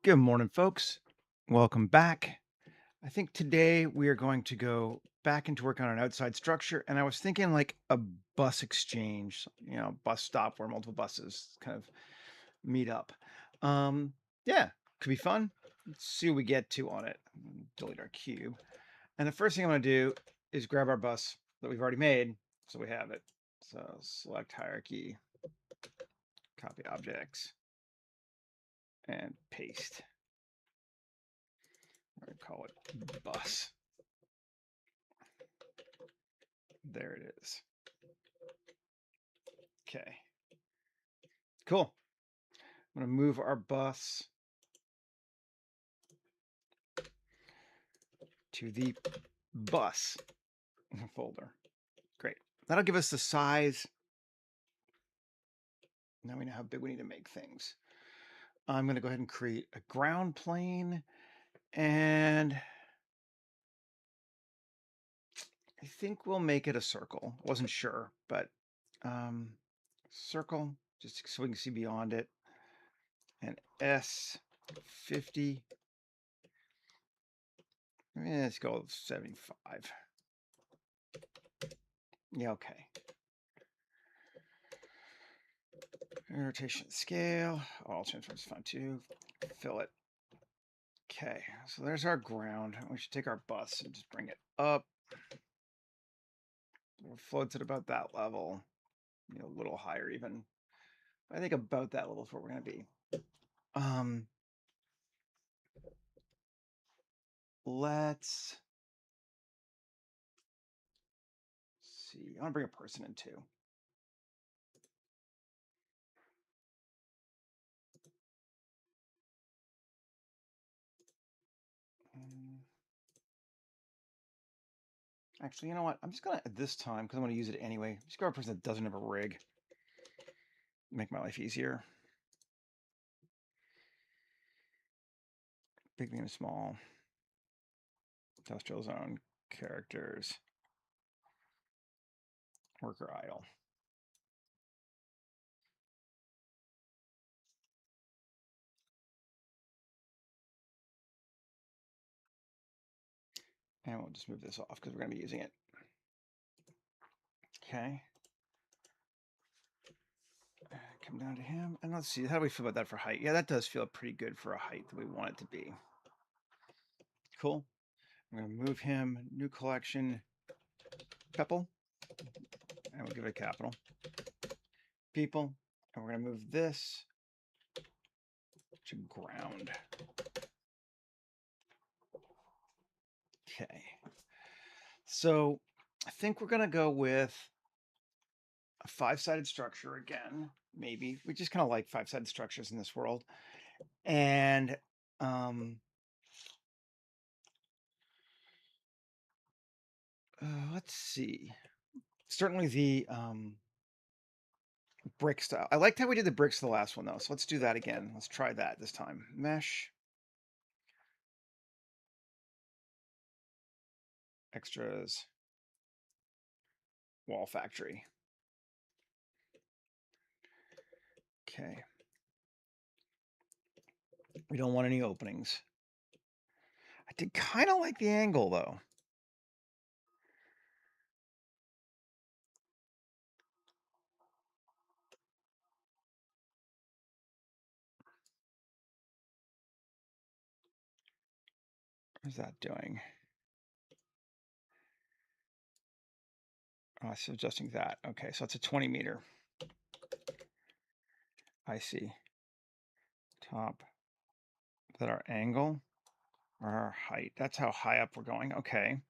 Good morning, folks. Welcome back. I think today we are going to go back into work on an outside structure. And I was thinking like a bus exchange, bus stop where multiple buses kind of meet up. Um, yeah, could be fun. Let's see what we get to on it. Delete our cube. And the first thing I'm going to do is grab our bus that we've already made. So we have it. So select hierarchy, copy objects, and paste. I'm going to call it bus. There it is. Okay, cool. I'm going to move our bus to the bus folder. Great. That'll give us the size. Now we know how big we need to make things. I'm going to go ahead and create a ground plane. And I think we'll make it a circle. I wasn't sure, but circle, just so we can see beyond it. And S50. Let's go with 75. Yeah, okay. Rotation scale. All transforms is fine too. Fill it. Okay, so there's our ground. We should take our bus and just bring it up. It floats at about that level, a little higher even. I think about that level is where we're going to be. Let's see. I want to bring a person in too. Actually, you know what? I'm just going to, at this time, because I'm going to use it anyway, just grab a person that doesn't have a rig. Make my life easier. Big, medium, small. Industrial zone. Characters. Worker idle. And we'll just move this off because we're going to be using it. Okay. Come down to him. And let's see, how do we feel about that for height? Yeah, that does feel pretty good for a height that we want it to be. Cool. I'm going to move him, new collection, Pepple, and we'll give it a capital. People, and we're going to move this to ground. Okay. So I think we're going to go with a 5-sided structure again, maybe. We just kind of like 5-sided structures in this world. And let's see. Certainly the brick style. I liked how we did the bricks the last one though. So let's do that again. Let's try that this time. Mesh. Extras. Wall factory. Okay. We don't want any openings. I did kind of like the angle though. What's that doing? Oh, so adjusting that. Okay, so it's a 20 meter. I see. Top. Is that our angle or our height? That's how high up we're going. Okay.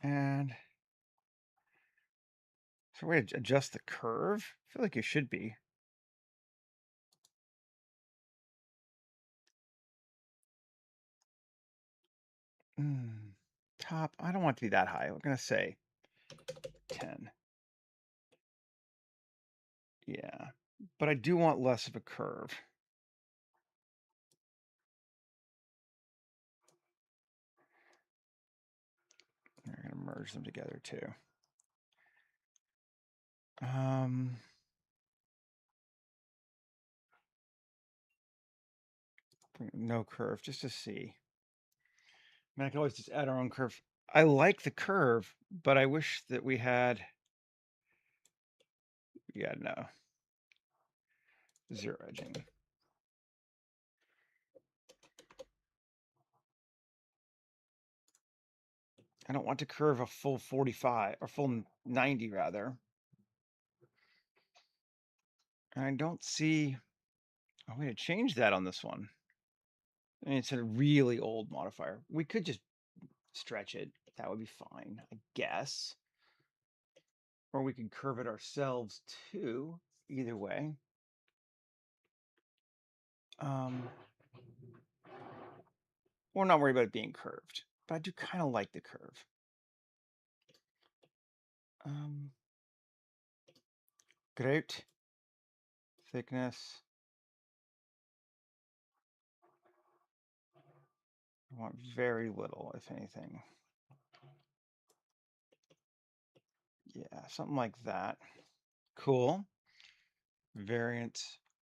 And so we adjust the curve. I feel like it should be. Top. I don't want it to be that high. We're going to say 10. Yeah. But I do want less of a curve. We're going to merge them together too. No curve, just to see. I mean, I can always just add our own curve. I like the curve, but I wish that we had, yeah, no, zero edging. I don't want to curve a full 45 or full 90 rather. And I don't see a way to change that on this one. I mean, it's a really old modifier. We could just stretch it. That would be fine, I guess. Or we could curve it ourselves too. Either way. We're not worried about it being curved, but I do kind of like the curve. Grout, thickness. I want very little, if anything. Yeah, something like that. Cool. Variant,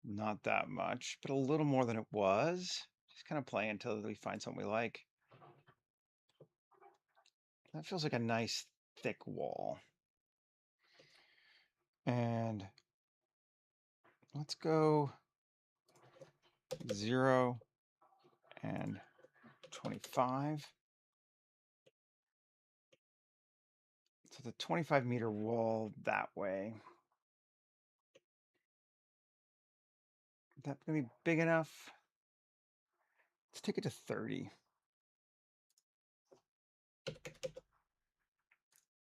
not that much, but a little more than it was. Just kind of play until we find something we like. That feels like a nice thick wall. And let's go 0 and 25. So the 25-meter wall that way. Is that going to be big enough? Let's take it to 30.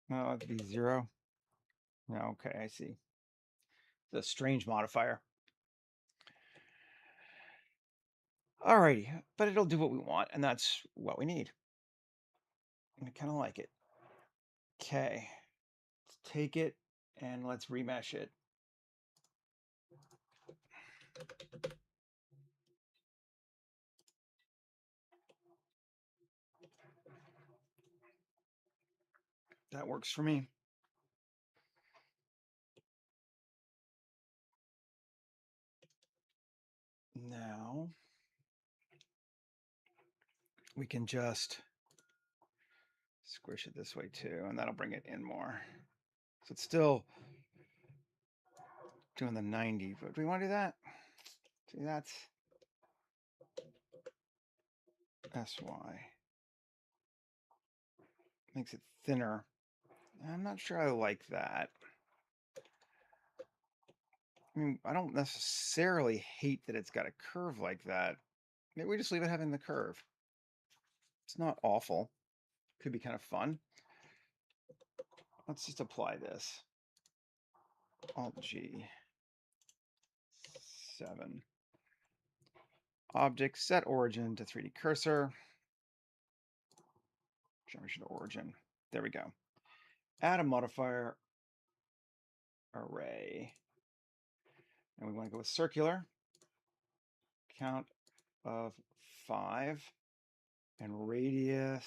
No, it'd be 0. No, okay, I see. It's a strange modifier. Alrighty, but it'll do what we want, and that's what we need. I kind of like it. Okay, let's take it and let's remesh it. That works for me. Now we can just squish it this way too, and that'll bring it in more. So it's still doing the 90, but do we want to do that? See, that's SY. Makes it thinner. I'm not sure I like that. I mean, I don't necessarily hate that it's got a curve like that. Maybe we just leave it having the curve. It's not awful. Could be kind of fun. Let's just apply this. Alt-G. 7. Object, set origin to 3D cursor. Geometry to origin. There we go. Add a modifier array. And we want to go with circular. Count of 5. And radius.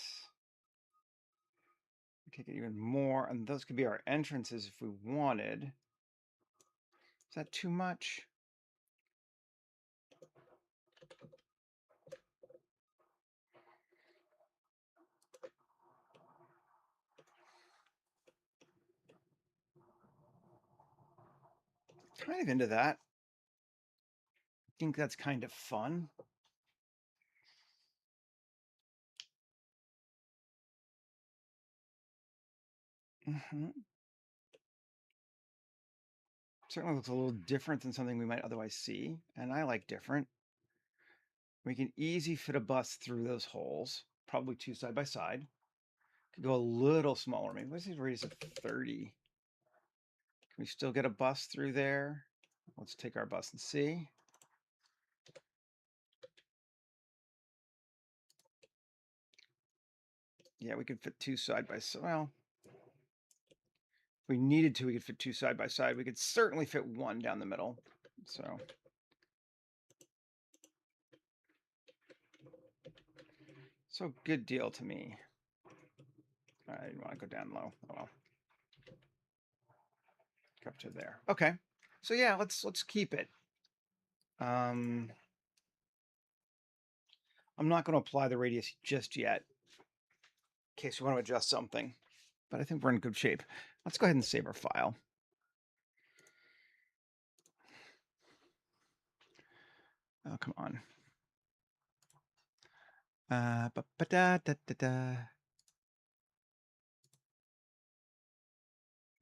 Take it even more. And those could be our entrances if we wanted. Is that too much? Kind of into that. I think that's kind of fun. Certainly looks a little different than something we might otherwise see, and I like different. We can easy fit a bus through those holes, probably 2 side by side. Could go a little smaller, maybe. Let's see the radius of 30. Can we still get a bus through there? Let's take our bus and see. Yeah, we could fit 2 side by side. Well, if we needed to, we could fit 2 side by side. We could certainly fit 1 down the middle. So good deal to me. I didn't want to go down low. Oh well. Up to there. Okay. So yeah, let's keep it. I'm not going to apply the radius just yet in case we want to adjust something, but I think we're in good shape. Let's go ahead and save our file. Oh, come on.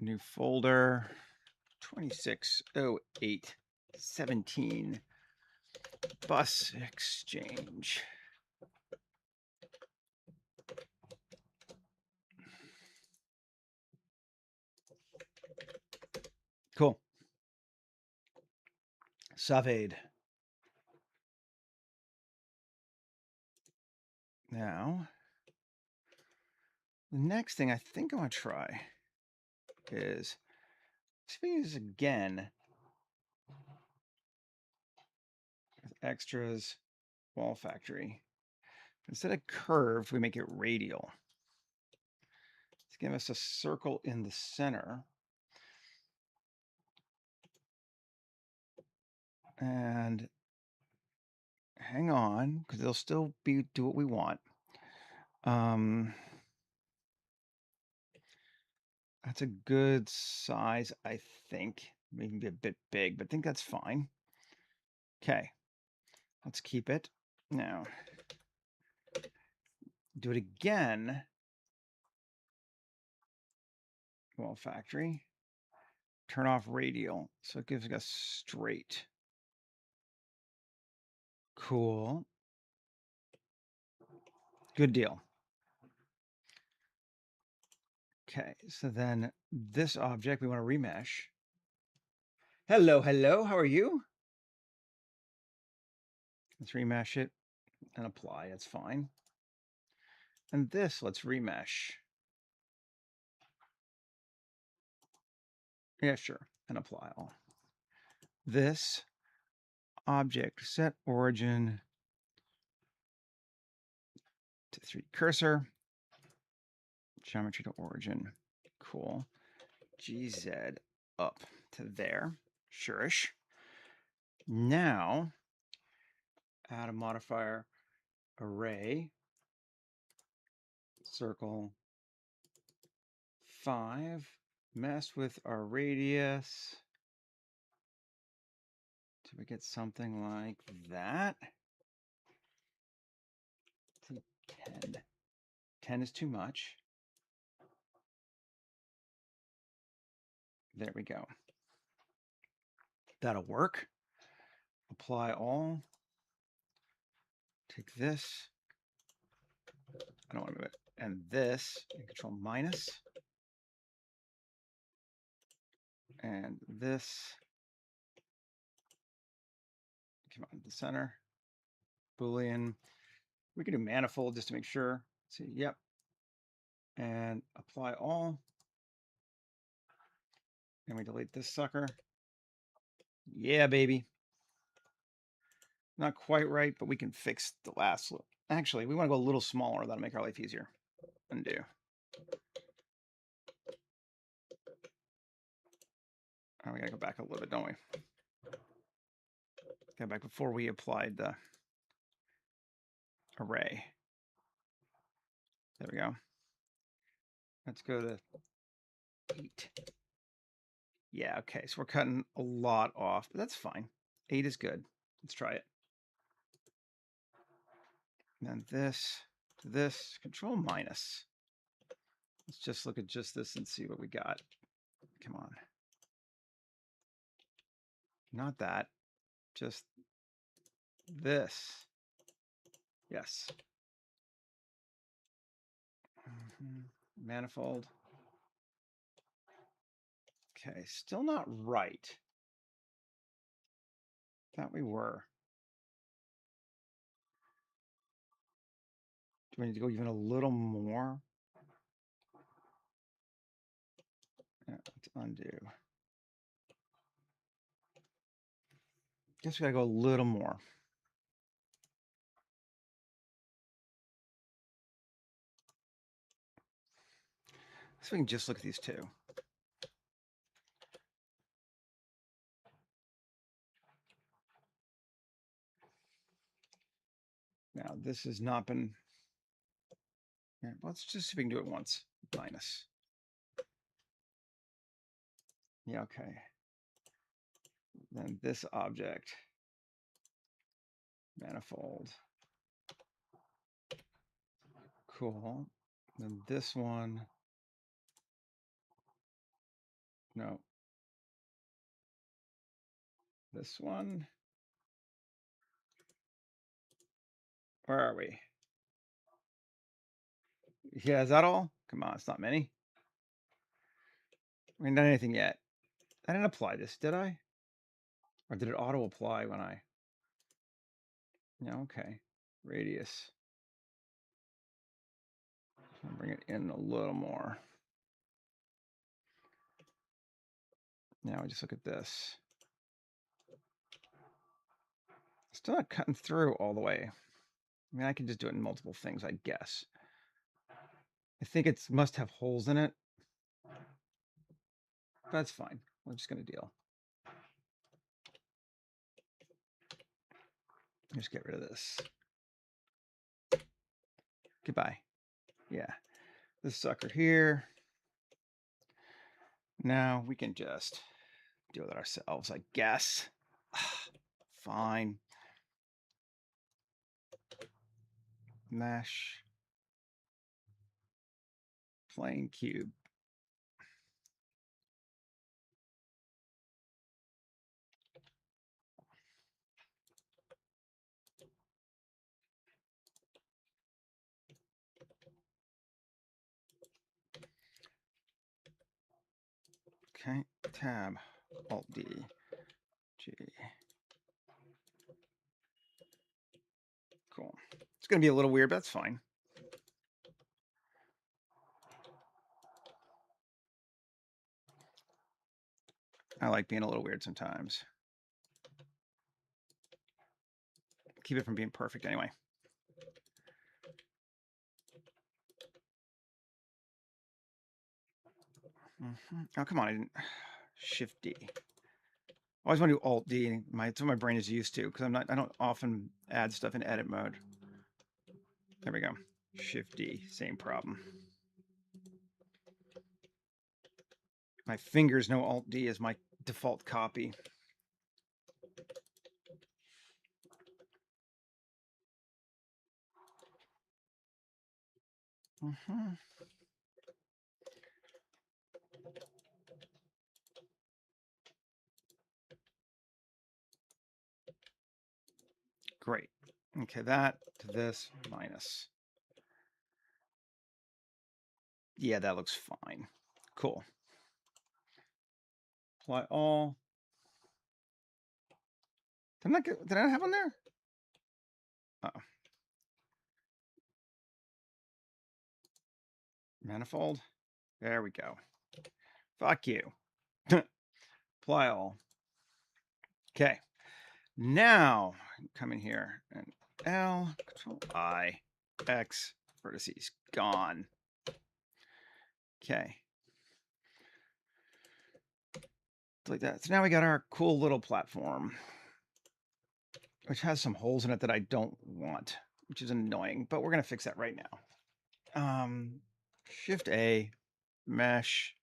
New folder, 260817, bus exchange. Cool. Saved. Now, the next thing I think I want to try is, let's use this again with extras, wall factory. Instead of curved, we make it radial. Let's give us a circle in the center. And hang on, because it'll still do what we want. That's a good size, I think. Maybe a bit big, but I think that's fine. Okay, let's keep it. Now, do it again. Wall factory. Turn off radial, so it gives us straight. Cool. Good deal. Okay, so then this object we want to remesh. Hello, hello, how are you? Let's remesh it and apply, it's fine. And this, let's remesh. Yeah, sure, and apply all. This object, set origin to 3D cursor, geometry to origin, cool. GZ up to there, sure-ish. Now, add a modifier, array, circle 5, mess with our radius. Do we get something like that? 10. 10 is too much. There we go. That'll work. Apply all. Take this. I don't want to move it. And this, and control minus. And this. Come on, the center. Boolean. We can do manifold just to make sure. See, yep. And apply all. And we delete this sucker. Yeah, baby. Not quite right, but we can fix the last look. Actually, we want to go a little smaller. That'll make our life easier. Undo. Oh, we gotta go back a little bit, don't we? Go back before we applied the array. There we go. Let's go to 8. Yeah, okay, so we're cutting a lot off, but that's fine. 8 is good. Let's try it. And then this, control minus. Let's just look at just this and see what we got. Come on. Not that, just this. Yes. Manifold. Okay, still not right. Thought we were. Do we need to go even a little more? Yeah, let's undo. Guess we gotta go a little more. So we can just look at these two. Now this has not been. Yeah, let's just see if we can do it once. Minus. Yeah, okay. Then this object, manifold. Cool. Then this one. No. This one. Where are we? Yeah, is that all? Come on, it's not many. I mean, not anything yet. I didn't apply this, did I? Or did it auto apply when I? Yeah, okay. Radius. I'll bring it in a little more. Now we just look at this. Still not cutting through all the way. I mean, I can just do it in multiple things, I guess. I think it must have holes in it. That's fine. We're just going to deal. Just get rid of this. Goodbye. Yeah. This sucker here. Now we can just deal with it ourselves, I guess. Fine. Mesh. Plane cube. Okay. Tab. Alt D. G. Cool. It's going to be a little weird, but that's fine. I like being a little weird sometimes. Keep it from being perfect anyway. Oh, come on. I didn't. Shift D. I always want to do Alt D. That's what my brain is used to because I don't often add stuff in edit mode. There we go. Shift D. Same problem. My fingers know Alt D is my default copy. Great. Okay, that to this minus. Yeah, that looks fine. Cool. Apply all. Did I have one there? Uh-oh. Manifold. There we go. Fuck you. Apply all. Okay. Now come in here and L, Control I, X, vertices gone. Okay. Like that. So now we got our cool little platform, which has some holes in it that I don't want, which is annoying, but we're going to fix that right now. Shift A, mesh,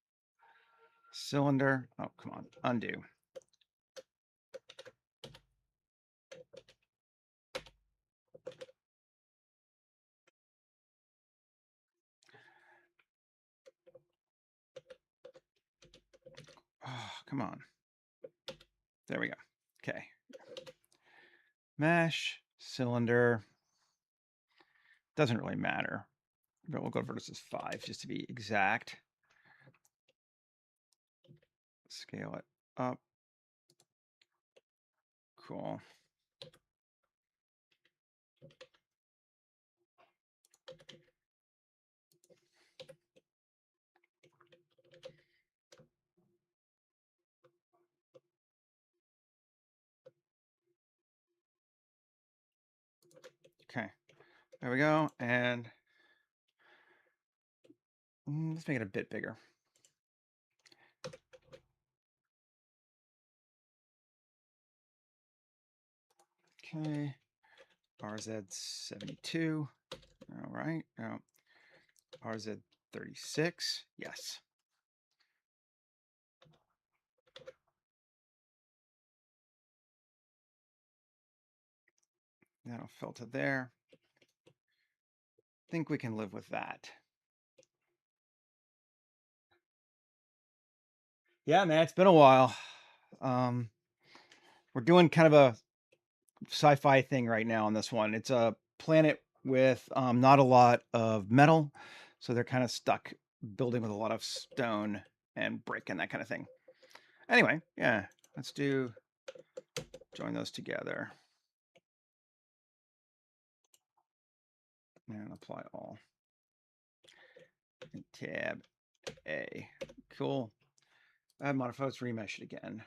cylinder. Oh, come on, undo. Oh, come on. There we go. Okay. Mesh, cylinder. Doesn't really matter, but we'll go vertices 5 just to be exact. Scale it up. Cool. Okay, there we go. And let's make it a bit bigger. Okay, RZ72. All right. Now, RZ36. Yes. That'll filter there. Think we can live with that. Yeah, man, it's been a while. We're doing kind of a sci-fi thing right now on this one. It's a planet with not a lot of metal, so they're kind of stuck building with a lot of stone and brick and that kind of thing. Anyway, yeah, let's join those together and apply all. And tab A. Cool. Add modify, let's remesh it again.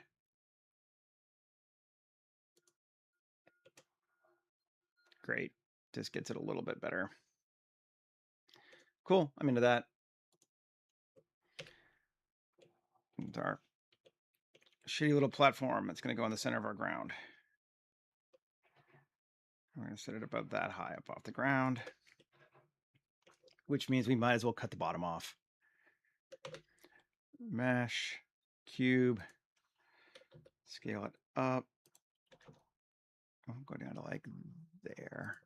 Great. Just gets it a little bit better. Cool. I'm into that. It's our shitty little platform that's going to go in the center of our ground. We're going to set it about that high up off the ground, which means we might as well cut the bottom off. Mesh, cube, scale it up. I'll go down to like there.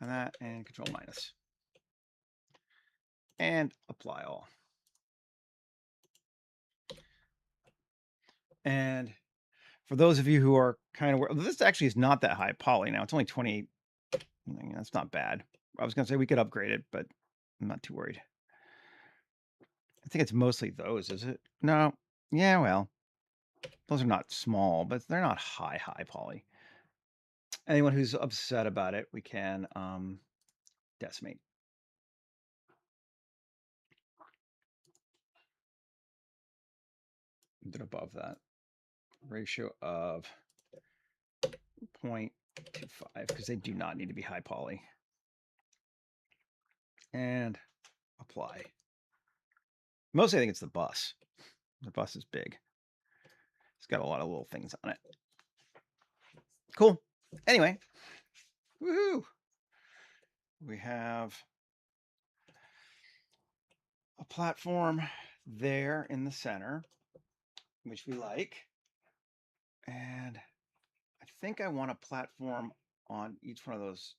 And that, and control minus. And apply all. And for those of you who are kind of, this actually is not that high poly now. It's only 28. That's not bad. I was going to say we could upgrade it, but I'm not too worried. I think it's mostly those, is it? No. Yeah, well, those are not small, but they're not high poly. Anyone who's upset about it, we can decimate. Then above that, ratio of 0.25, because they do not need to be high poly. And apply. Mostly I think it's the bus. The bus is big. It's got a lot of little things on it. Cool. Anyway, woohoo! We have a platform there in the center, which we like. And I think I want a platform on each one of those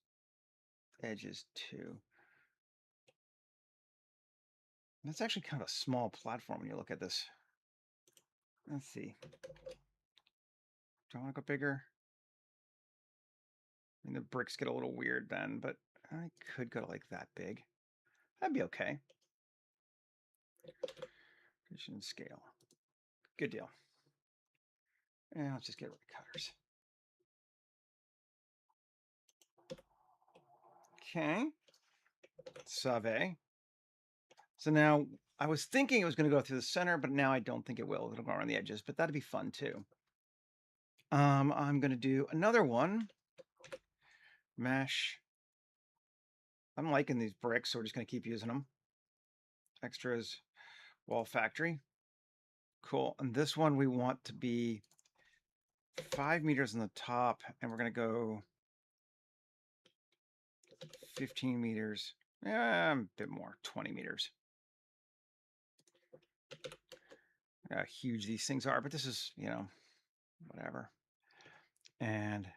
edges too. That's actually kind of a small platform when you look at this. Let's see. Do I want to go bigger? I mean, the bricks get a little weird then, but I could go like that big. That'd be okay. Position scale. Good deal. And let's just get rid of cutters. Okay. Save. So now I was thinking it was going to go through the center, but now I don't think it will. It'll go around the edges, but that'd be fun too. I'm going to do another one. Mesh. I'm liking these bricks, so we're just going to keep using them. Extras, wall factory. Cool. And this one we want to be 5 meters on the top, and we're going to go 15 meters. Yeah, a bit more, 20 meters. How huge these things are, but this is, whatever. And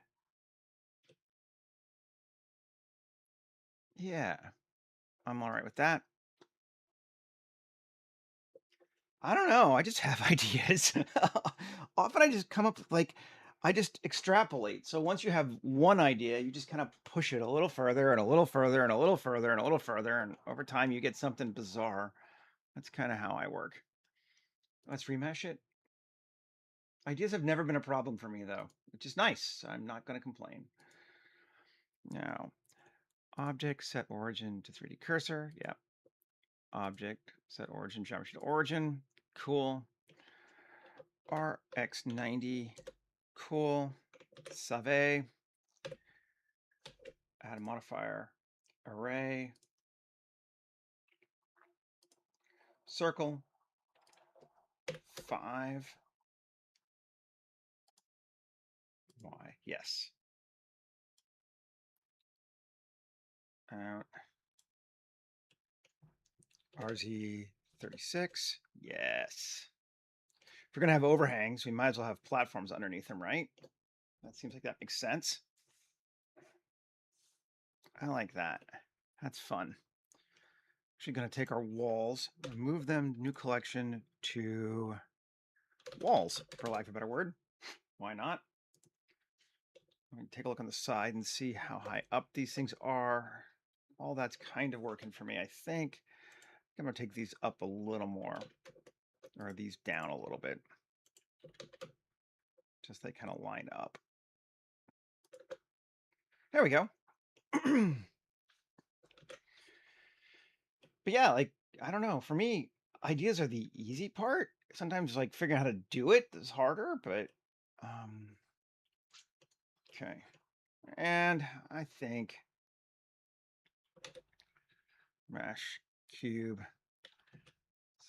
yeah, I'm all right with that. I don't know. I just have ideas. Often I just come up with I just extrapolate. So once you have one idea, you just kind of push it a little further and a little further and a little further and a little further. And over time you get something bizarre. That's kind of how I work. Let's remesh it. Ideas have never been a problem for me though, which is nice. I'm not going to complain. Now, object set origin to 3D cursor. Yeah. Object set origin, geometry to origin. Cool. RX90. Cool. Save. Add a modifier. Array. Circle. 5. Y. Yes. out. RZ36. Yes. If we're going to have overhangs, we might as well have platforms underneath them, right? That seems like that makes sense. I like that. That's fun. Actually going to take our walls, move them, new collection to walls, for lack of a better word. Why not? I'm going to take a look on the side and see how high up these things are. All that's kind of working for me, I think. I'm going to take these up a little more, or these down a little bit. Just they kind of line up. There we go. But yeah, like, I don't know. For me, ideas are the easy part. Sometimes like figuring out how to do it is harder, but okay. And I think mesh cube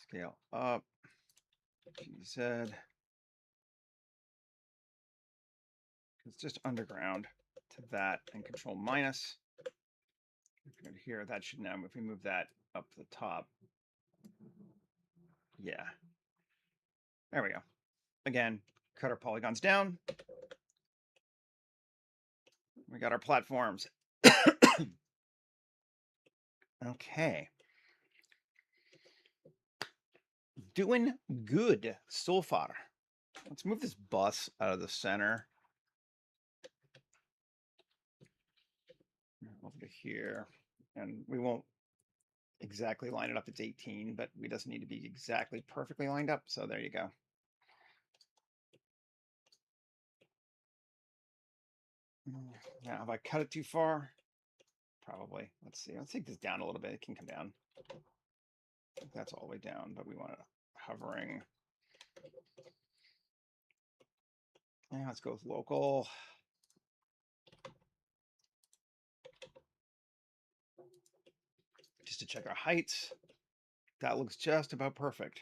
scale up GZ. It's just underground to that and control minus. If we go to here, that should now, if we move that up to the top. Yeah. There we go. Again, cut our polygons down. We got our platforms. Okay. Doing good so far. Let's move this bus out of the center. Over to here. And we won't exactly line it up. It's 18, but we doesn't need to be exactly perfectly lined up. So there you go. Now, have I cut it too far? Probably. Let's see. Let's take this down a little bit. It can come down. I think that's all the way down, but we want it hovering. Yeah, let's go with local. Just to check our heights. That looks just about perfect.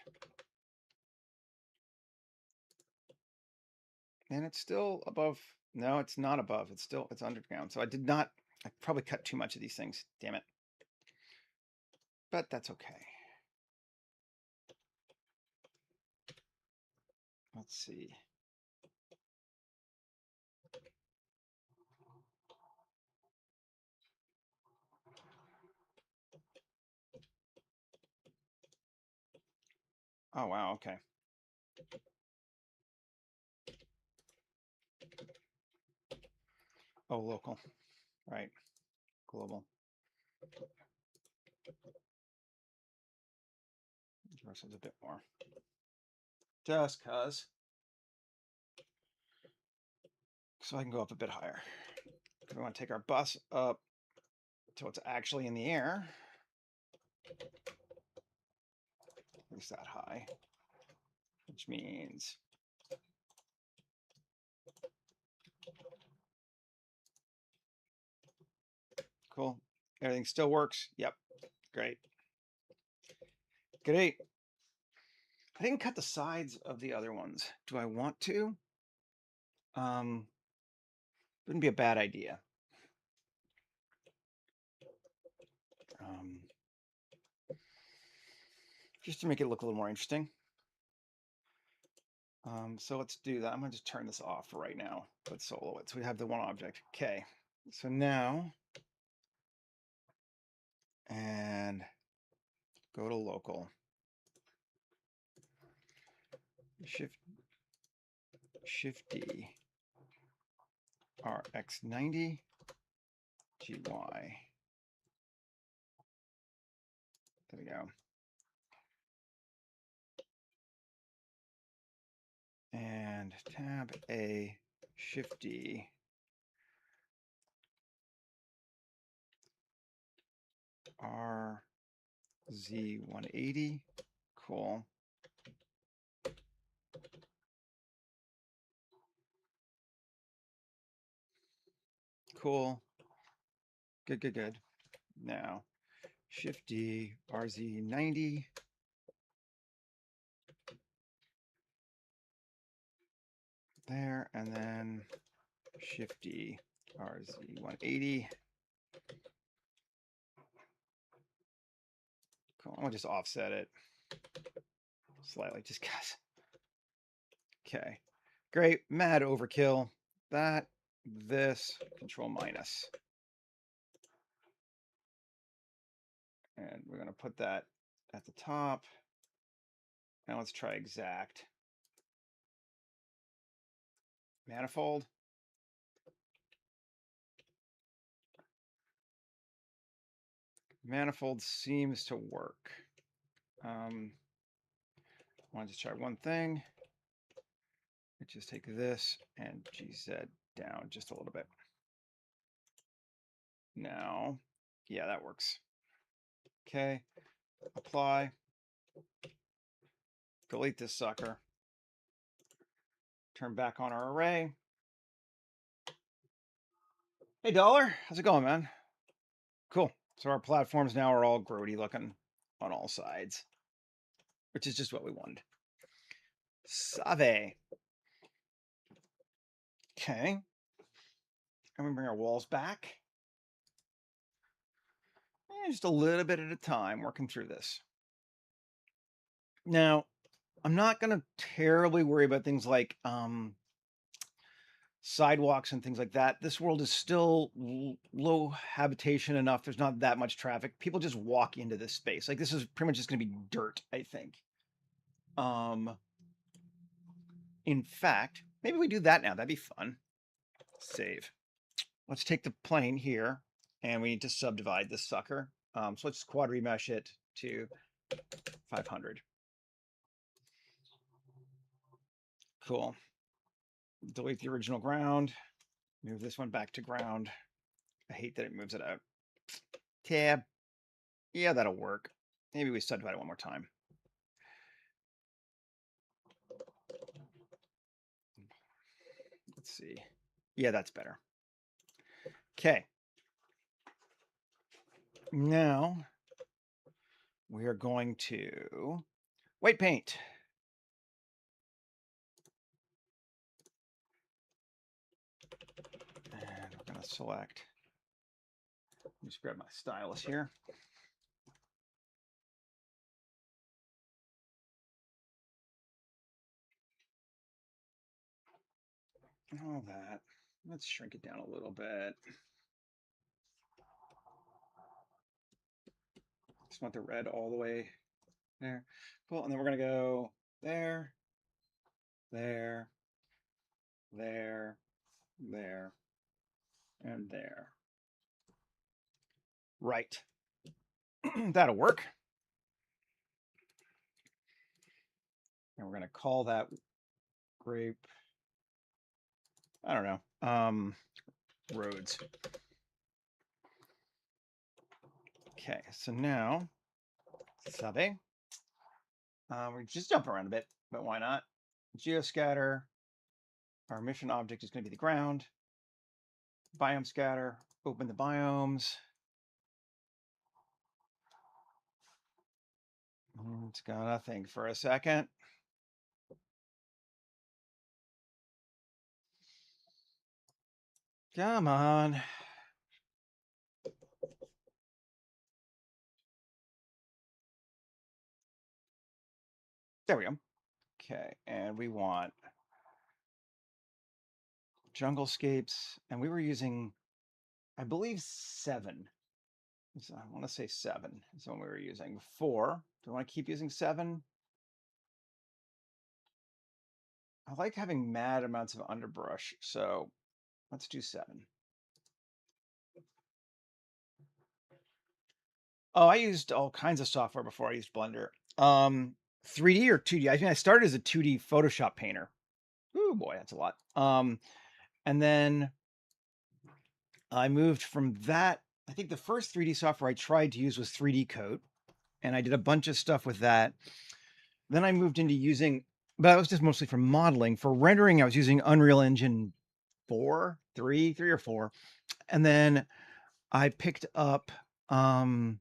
And it's still above. No, it's not above. It's underground. So I probably cut too much of these things. Damn it. But that's okay. Let's see. Oh, wow. Okay. Oh, local. Right. Global. Versus a bit more. Just cause. So I can go up a bit higher. We want to take our bus up so it's actually in the air. At least that high. Which means cool. Everything still works. Yep. Great. Great. I didn't cut the sides of the other ones. Do I want to? Wouldn't be a bad idea. Just to make it look a little more interesting. So let's do that. I'm going to just turn this off for right now. Let's solo it. So we have the one object. Okay. So now, and go to local. Shift D. RX90 GY. There we go. And tab A, Shift D. RZ180. Cool. Cool. Good, good, good. Now, Shift D, RZ90. There, and then Shift D, RZ180. Cool. I'll just offset it slightly, just because. Okay. Great. Mad overkill. That, this, control minus. And we're going to put that at the top. Now let's try exact. Manifold. Manifold seems to work. I want to just try one thing. Let's just take this and GZ down just a little bit. Now, yeah, that works. Okay, apply. Delete this sucker. Turn back on our array. Hey, Dollar, how's it going, man? Cool. So our platforms now are all grody looking on all sides, which is just what we wanted. Save. Okay. And we bring our walls back. And just a little bit at a time, working through this. Now, I'm not going to terribly worry about things like sidewalks and things like that. This world is still low habitation enough. There's not that much traffic. People just walk into this space. Like, this is pretty much just going to be dirt, I think. In fact, maybe we do that now. That'd be fun. Save. Let's take the plane here, and we need to subdivide this sucker. So let's quad remesh it to 500. Cool. Delete the original ground. Move this one back to ground. I hate that it moves it out. Tab. Yeah, that'll work. Maybe we subdivide it one more time. Let's see. Yeah, that's better. Okay. Now we are going to white paint. And we're going to select. Let me just grab my stylus here. All that. Let's shrink it down a little bit. Just want the red all the way there. Cool. And then we're going to go there, there, there, there, and there. Right. That'll work. And we're going to call that grape, I don't know, roads. Okay, so now, sabe. We just jump around a bit, but why not? Geoscatter. Our mission object is going to be the ground. Biome scatter. Open the biomes. It's gonna think for a second. Come on. There we go. Okay, and we want junglescapes, and we were using, I believe, 7. So I want to say 7 is what we were using. 4. Do I want to keep using 7? I like having mad amounts of underbrush, so let's do 7. Oh, I used all kinds of software before I used Blender. 3D or 2D? I think I started as a 2D Photoshop painter. Oh boy, that's a lot. And then I moved from that. I think the first 3D software I tried to use was 3D Coat, and I did a bunch of stuff with that. Then I moved into using, but that was just mostly for modeling. For rendering, I was using Unreal Engine 3 or 4. And then I picked up a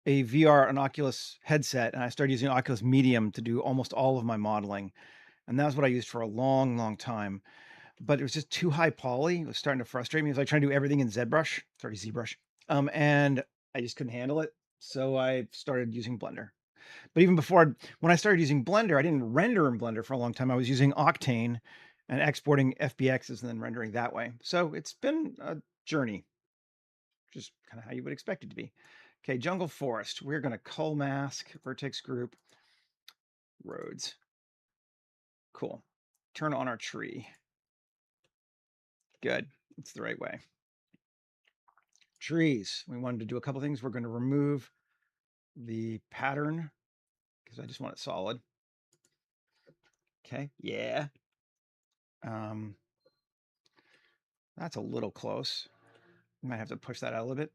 VR, an Oculus headset, and I started using Oculus Medium to do almost all of my modeling. And that was what I used for a long, long time. But it was just too high poly. It was starting to frustrate me. It was like trying to do everything in ZBrush, sorry, ZBrush. And I just couldn't handle it. So I started using Blender. But even before, when I started using Blender, I didn't render in Blender for a long time. I was using Octane and exporting FBXs and then rendering that way. So it's been a journey, just kind of how you would expect it to be. Okay, jungle forest. We're going to cull mask, vertex group, roads. Cool. Turn on our tree. Good. It's the right way. Trees. We wanted to do a couple things. We're going to remove the pattern because I just want it solid. Okay. Yeah. That's a little close. Might have to push that out a little bit.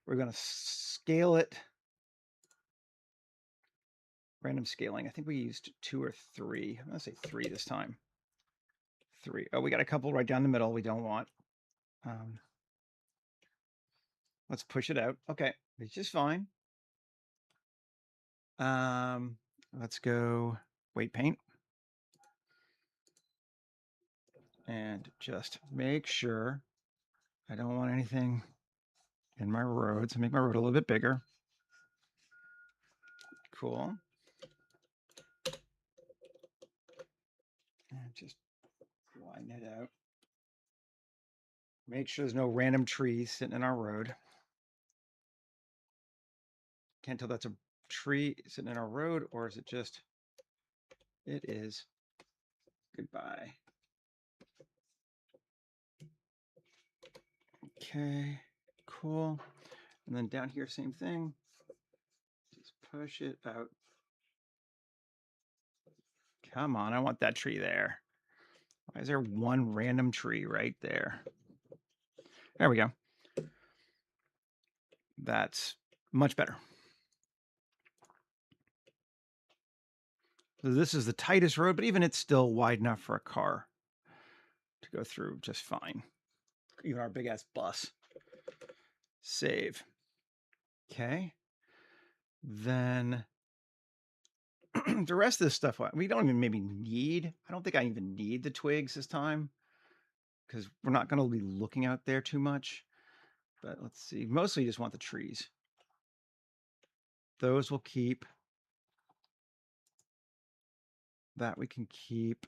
We're going to scale it. Random scaling. I think we used 2 or 3. I'm going to say 3 this time. 3. Oh, we got a couple right down the middle we don't want. Let's push it out. Okay, it's just fine. Let's go weight paint. And just make sure I don't want anything in my road. So make my road a little bit bigger. Cool. And just line it out. Make sure there's no random trees sitting in our road. Can't tell that's a tree sitting in our road, or is it just, it is. Goodbye. Okay, cool. And then down here, same thing. Just push it out. Come on, I want that tree there. Why is there one random tree right there? There we go. That's much better. So this is the tightest road, but even it's still wide enough for a car to go through just fine. Even our big ass bus. Save. Okay. Then the rest of this stuff, we don't even maybe need, I don't think I even need the twigs this time because we're not going to be looking out there too much. But let's see, mostly you just want the trees. Those will keep. That we can keep.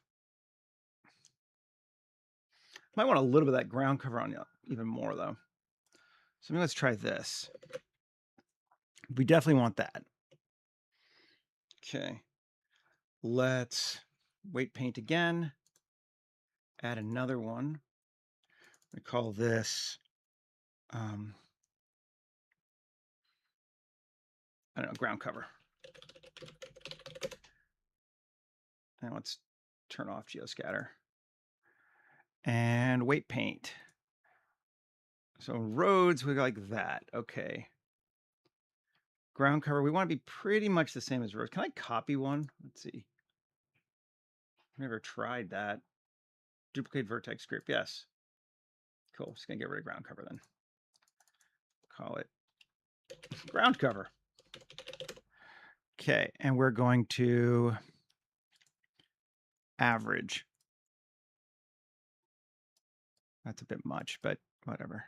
Might want a little bit of that ground cover on even more though. So maybe let's try this. We definitely want that. Okay. Let's weight paint again. Add another one. We call this, I don't know, ground cover. And let's turn off geoscatter. And weight paint. So roads, we like that. Okay. Ground cover, we want to be pretty much the same as roads. Can I copy one? Let's see. I've never tried that. Duplicate vertex group, yes. Cool, just gonna get rid of ground cover then. Call it ground cover. Okay, and we're going to average. That's a bit much, but whatever.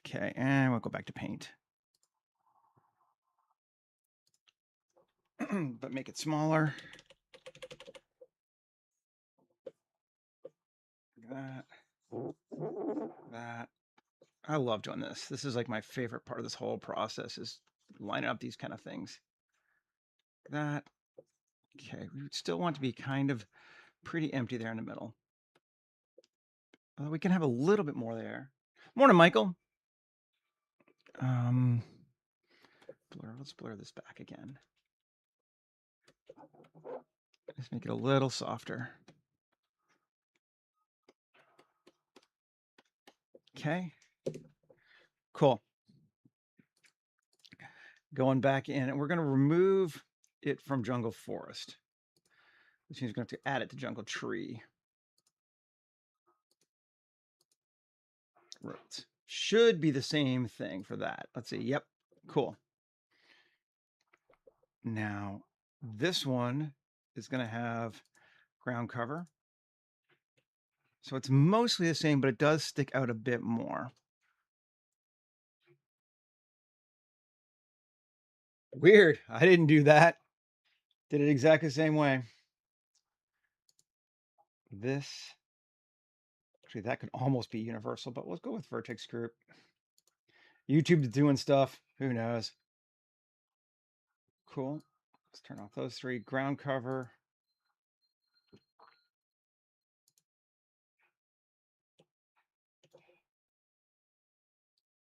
Okay, and we'll go back to paint. But make it smaller. That. That. I love doing this. This is like my favorite part of this whole process is lining up these kind of things. That. Okay, we would still want to be kind of pretty empty there in the middle. We can have a little bit more there. Morning, Michael. Blur. Let's blur this back again. Let's make it a little softer. Okay. Cool. Going back in, and we're going to remove it from jungle forest, which means we're going to have to add it to jungle tree. Roads. Should be the same thing for that. Let's see. Yep. Cool. Now, this one is going to have ground cover. So it's mostly the same, but it does stick out a bit more. Weird. I didn't do that. Did it exactly the same way. This, actually, that could almost be universal, but let's go with vertex group. YouTube's doing stuff. Who knows? Cool. Let's turn off those three. Ground cover.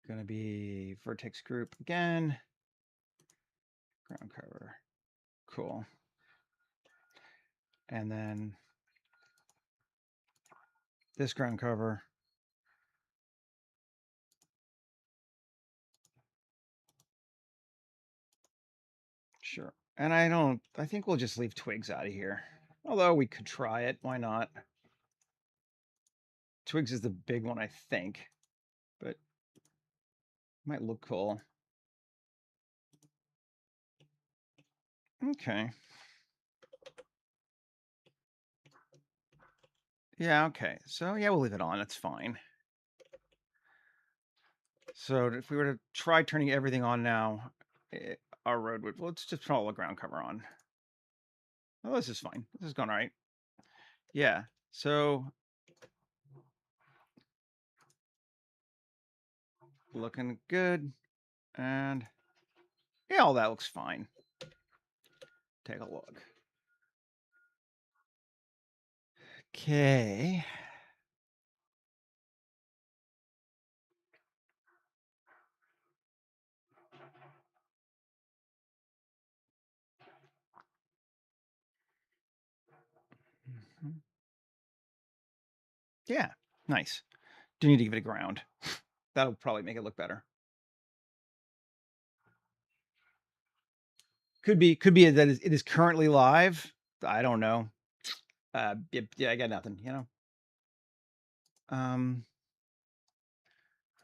Going to be vertex group again. Ground cover. Cool. And then this ground cover. Sure. And I think we'll just leave twigs out of here. Although we could try it. Why not? Twigs is the big one, I think. But might look cool. Okay. Yeah, okay. So yeah, we'll leave it on. That's fine. So if we were to try turning everything on now, our road would, let's just put all the ground cover on. Oh, this is fine. This is going all right. Yeah. So looking good. And yeah, all that looks fine. Take a look. Okay. Mhm. Yeah, nice. Do need to give it a ground. That'll probably make it look better. Could be that it is currently live. I don't know. Yeah, I got nothing, you know.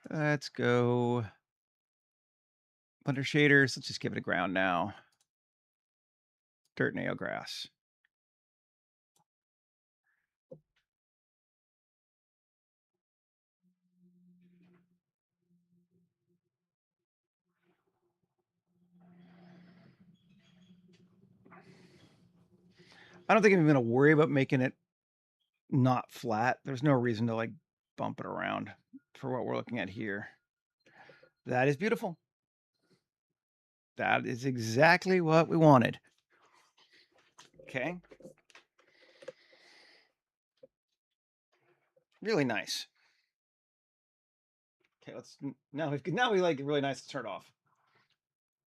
Let's go under shaders. Let's just give it a ground now. Dirt nail grass. I don't think I'm going to worry about making it not flat. There's no reason to like bump it around for what we're looking at here. That is beautiful. That is exactly what we wanted. Okay. Really nice. Okay, let's now we like really nice to start off.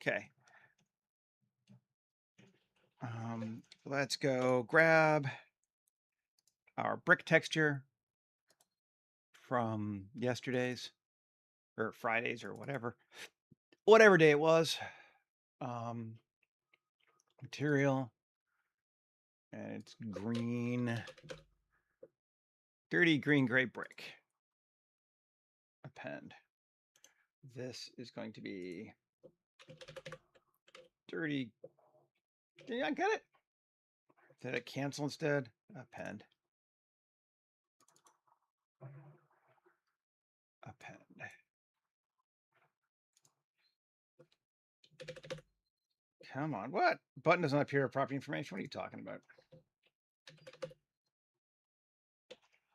Okay. Let's go grab our brick texture from yesterday's or Fridays or whatever day it was. Material, and it's green, dirty green gray brick. Append. This is going to be dirty. Did I get it? Did I cancel instead? Append. Append. Come on, what? Button does not appear property information. What are you talking about?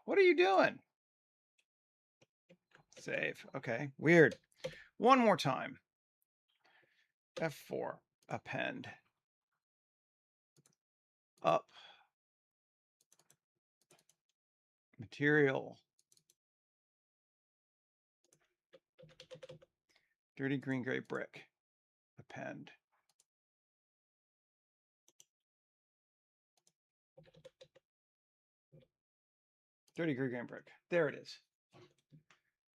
What are you doing? Save. Okay, weird. One more time. F4. Append. Up. Material. Dirty green gray brick. Append. Dirty green gray brick. There it is.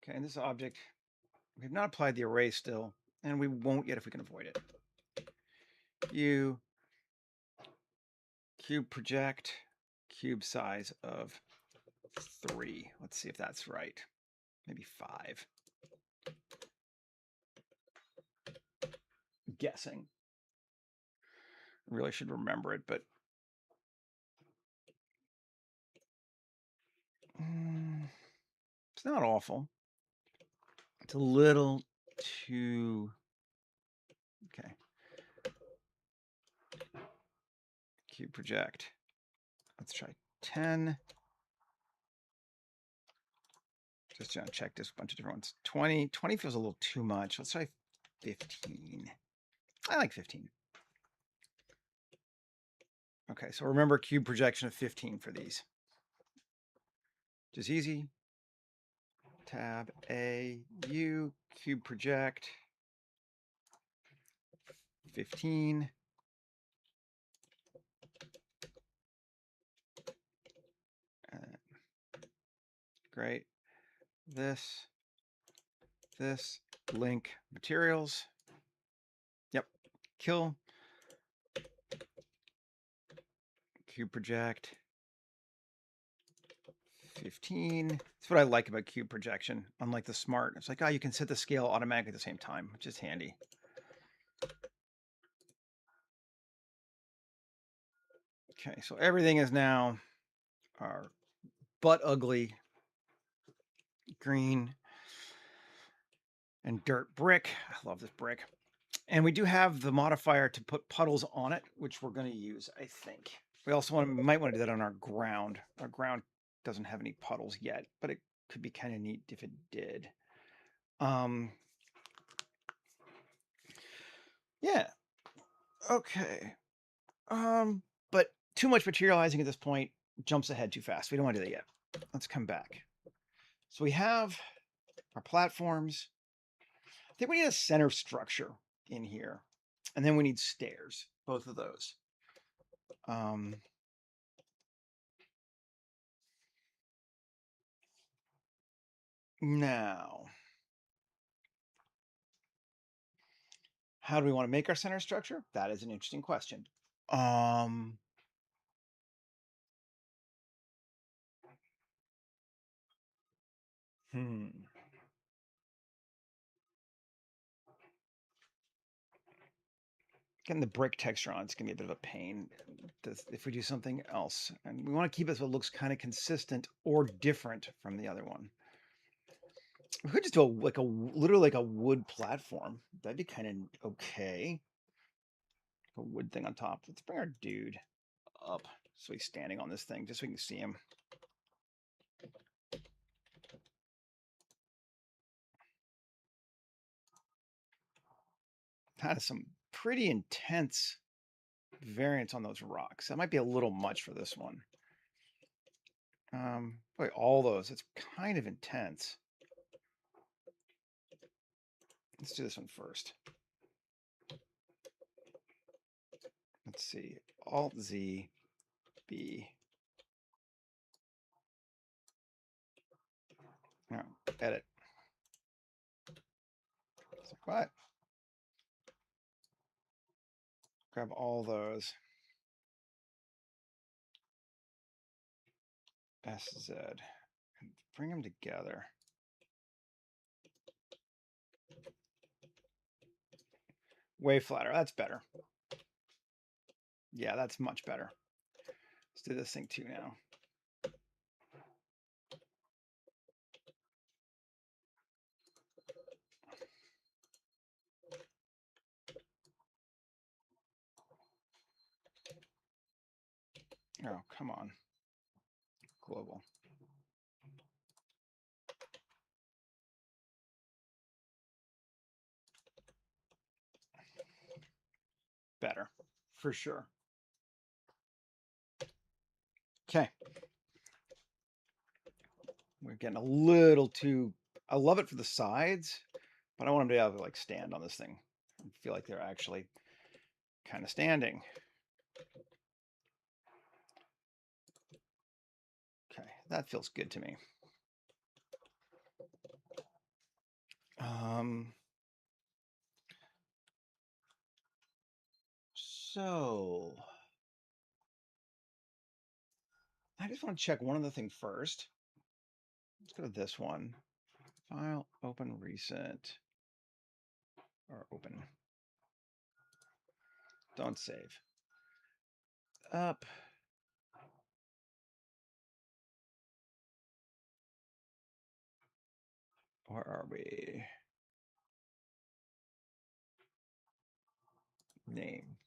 Okay, and this object, we have not applied the array still, and we won't yet if we can avoid it. You cube project, cube size of 3. Let's see if that's right. Maybe 5. Guessing. Really should remember it, but it's not awful. It's a little too okay. cube project. Let's try 10. Just to check this bunch of different ones. 20 feels a little too much. Let's try 15. I like 15. Okay, so remember cube projection of 15 for these. Just easy. Tab A, U, cube project, 15. Great. This, link, materials. Yep. Kill. Cube project. 15. That's what I like about cube projection. Unlike the smart, it's like, oh, you can set the scale automatically at the same time, which is handy. Okay, so everything is now our butt ugly green and dirt brick. I love this brick. And we do have the modifier to put puddles on it, which we're going to use, I think. We also might want to do that on our ground. Our ground doesn't have any puddles yet, but it could be kind of neat if it did. Yeah. Okay. But too much materializing at this point jumps ahead too fast. We don't want to do that yet. Let's come back. So we have our platforms. I think we need a center structure in here. And then we need stairs, both of those. Now, how do we want to make our center structure? That is an interesting question. Getting the brick texture on, it's going to be a bit of a pain if we do something else. And we want to keep it so it looks kind of consistent or different from the other one. We could just do literally like a wood platform. That'd be kind of okay. A wood thing on top. Let's bring our dude up so he's standing on this thing just so we can see him. That is some pretty intense variance on those rocks. That might be a little much for this one. Boy, all those. It's kind of intense. Let's do this one first. Let's see. Alt Z B. No, edit. So what? Grab all those. SZ. And bring them together. Way flatter. That's better. Yeah, that's much better. Let's do this thing too now. Oh, come on. Global. Better, for sure. Okay. We're getting a little too... I love it for the sides, but I want them to be able to like stand on this thing and feel like they're actually kind of standing. Okay, that feels good to me. So I just want to check one other thing first. Let's go to this one. File, open, recent, or open. Don't save. Up. Where are we? Name.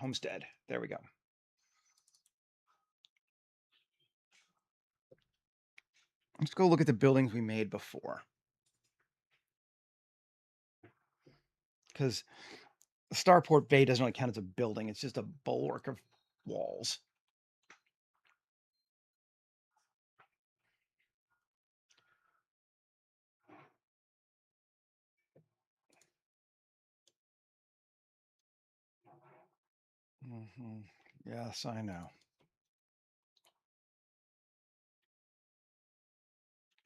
Homestead. There we go. Let's go look at the buildings we made before. Because Starport Bay doesn't really count as a building. It's just a bulwark of walls. Yes, I know.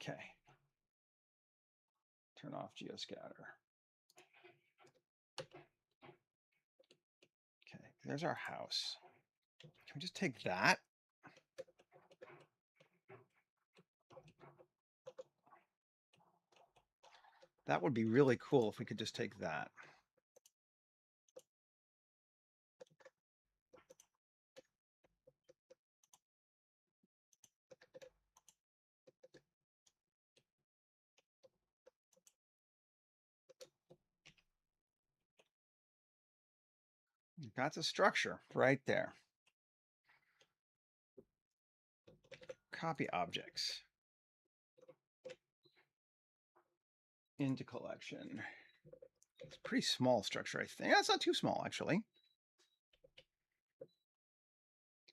Okay. Turn off geoscatter. Okay, there's our house. Can we just take that? That would be really cool if we could just take that. That's a structure right there. Copy objects into collection. It's a pretty small structure, I think. That's not too small, actually.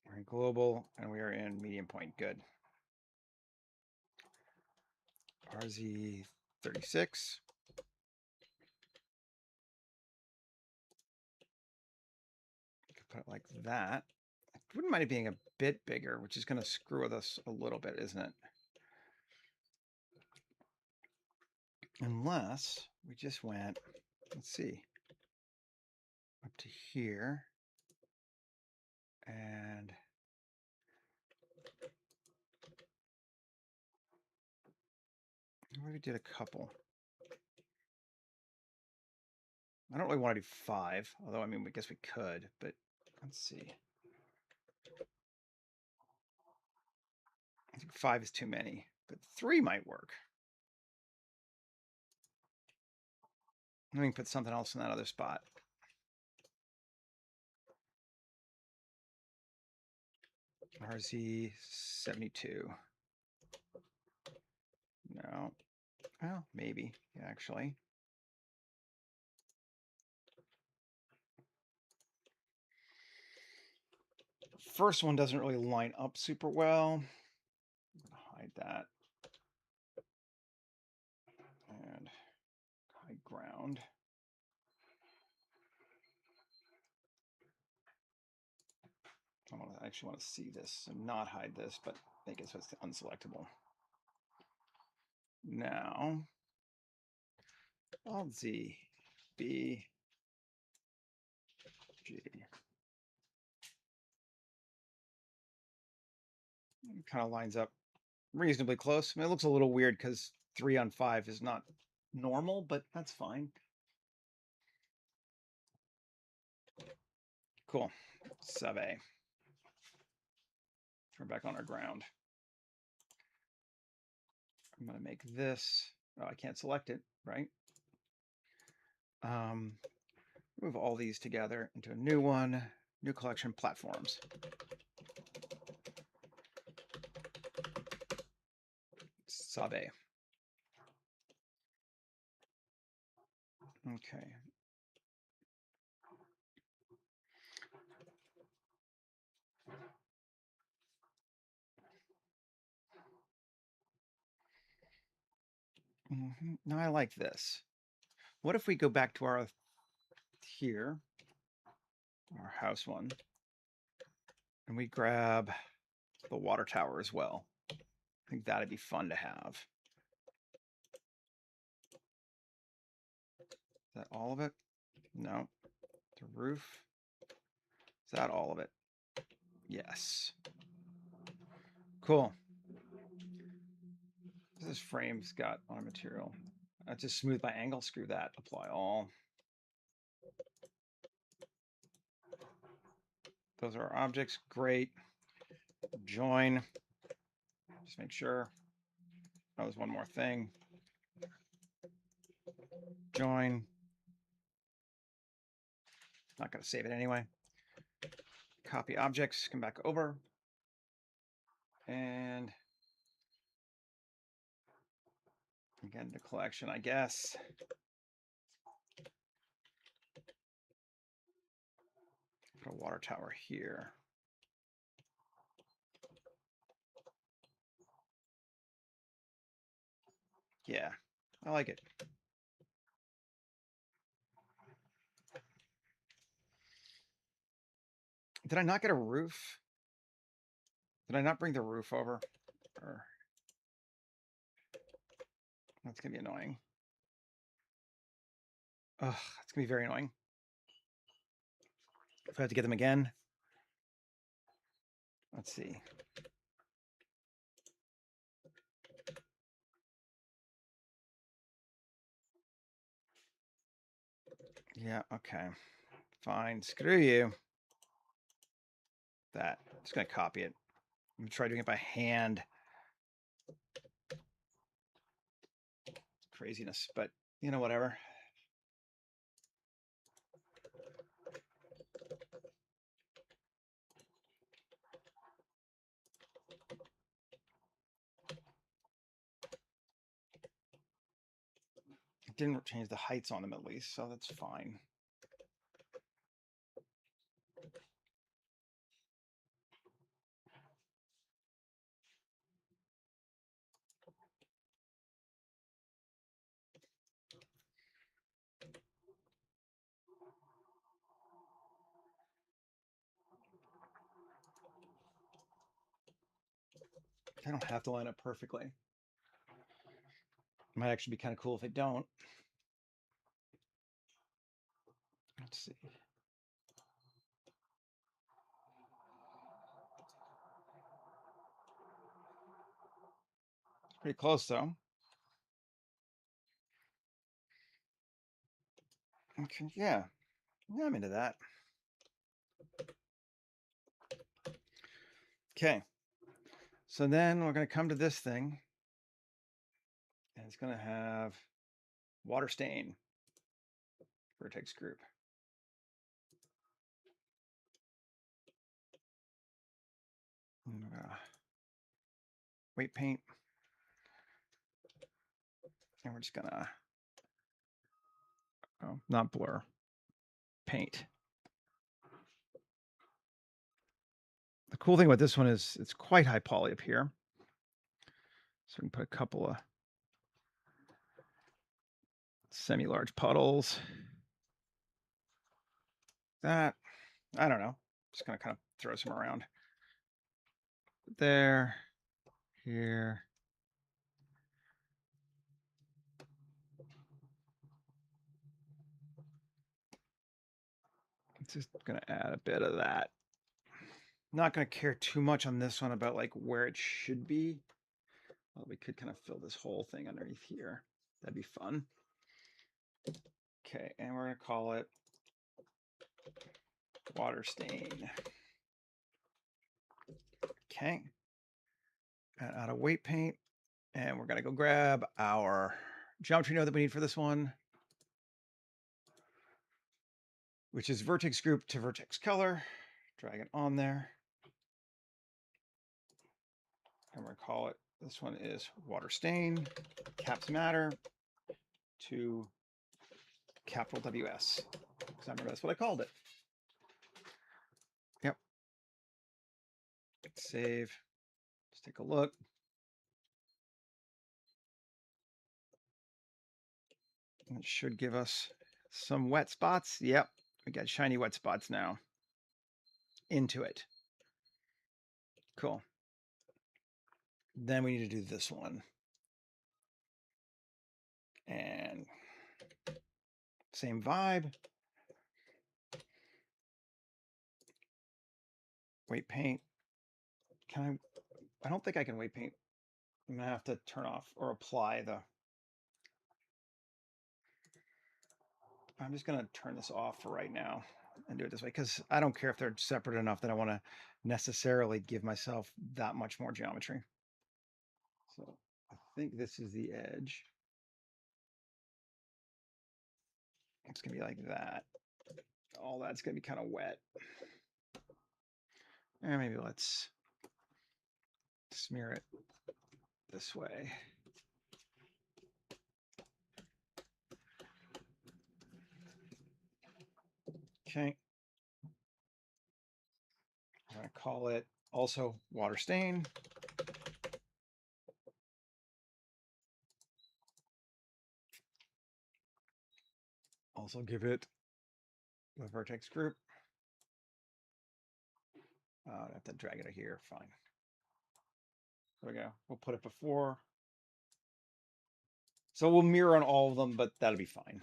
We're in global, and we are in medium point. Good. RZ36. Put it like that. I wouldn't mind it being a bit bigger, which is going to screw with us a little bit, isn't it? Unless we just went, let's see, up to here. And we did a couple. I don't really want to do 5, although I mean, I guess we could, but let's see. I think 5 is too many, but 3 might work. Let me put something else in that other spot. RZ72. No. Well, maybe, actually. First one doesn't really line up super well. I'm gonna hide that. And hide ground. I actually want to see this and not hide this, but make it so it's unselectable. Now, Alt Z, B, G. It kind of lines up reasonably close. I mean, it looks a little weird because 3 on 5 is not normal, but that's fine. Cool. Sub A. We're back on our ground. I'm going to make this. Oh, I can't select it, right? Move all these together into a new one. New collection, platforms. Sub A. Okay. Now I like this. What if we go back to our here, our house one, and we grab the water tower as well? I think that'd be fun to have. Is that all of it? No. The roof. Is that all of it? Yes. Cool. This frame's got on material. That's just smooth by angle. Screw that. Apply all. Those are our objects. Great. Join. Just make sure. Oh, there's one more thing. Join. Not going to save it anyway. Copy objects, come back over, and again, the collection, I guess. Put a water tower here. Yeah, I like it. Did I not get a roof? Did I not bring the roof over? Or that's gonna be annoying. Ugh, it's gonna be very annoying. If I have to get them again. Let's see. Yeah, okay. Fine. Screw you. That. I'm just gonna copy it. I'm gonna try doing it by hand. Craziness, but you know, whatever. It didn't change the heights on them at least, so that's fine. I don't have to line up perfectly. It might actually be kind of cool if I don't. Let's see. It's pretty close though. Okay, yeah. Yeah, I'm into that. Okay. So then we're going to come to this thing. And it's going to have water stain vertex group. Weight paint. And we're just going to, oh, not blur, paint. The cool thing about this one is it's quite high poly up here. So we can put a couple of semi-large puddles. That, I don't know. Just gonna kind of throw some around. There, here. Just gonna add a bit of that. Not gonna care too much on this one about like where it should be. Well, we could kind of fill this whole thing underneath here. That'd be fun. Okay, and we're gonna call it water stain. Okay. And out of weight paint. And we're gonna go grab our geometry node that we need for this one, which is vertex group to vertex color. Drag it on there. And we're gonna call it, this one is water stain, caps matter to capital WS. Because I remember that's what I called it. Yep. Save. Let's take a look. And it should give us some wet spots. Yep. We got shiny wet spots now into it. Cool. Then we need to do this one. And same vibe. Weight paint. Can I don't think I can weight paint. I'm gonna have to turn off or apply the. I'm just gonna turn this off for right now and do it this way because I don't care if they're separate enough that I want to necessarily give myself that much more geometry. So I think this is the edge. It's gonna be like that. All that's gonna be kind of wet. And maybe let's smear it this way. Okay. I'm going to call it also water stain. Also give it the vertex group. I have to drag it out here. Fine. There we go. We'll put it before. So we'll mirror on all of them, but that'll be fine.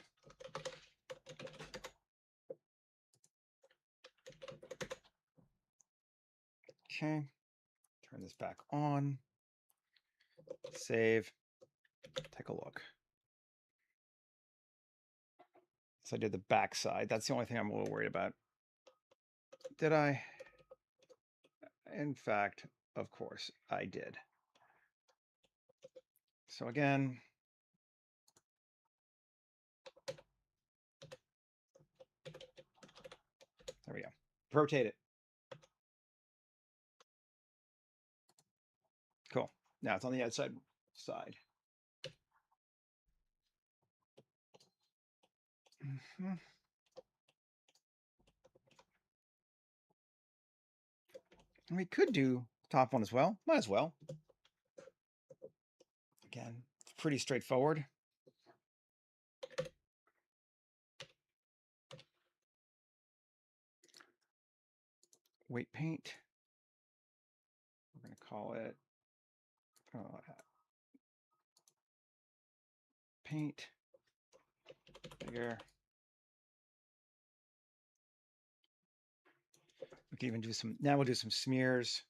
Okay. Turn this back on. Save. Take a look. So I did the back side. That's the only thing I'm a little worried about. Did I? In fact, of course, I did. So again, there we go. Rotate it. Cool. Now it's on the outside side. Mm-hmm. We could do top one as well. Might as well. Again, it's pretty straightforward. Weight paint. We're going to call it paint. Bigger. We can even do some, now we'll do some smears.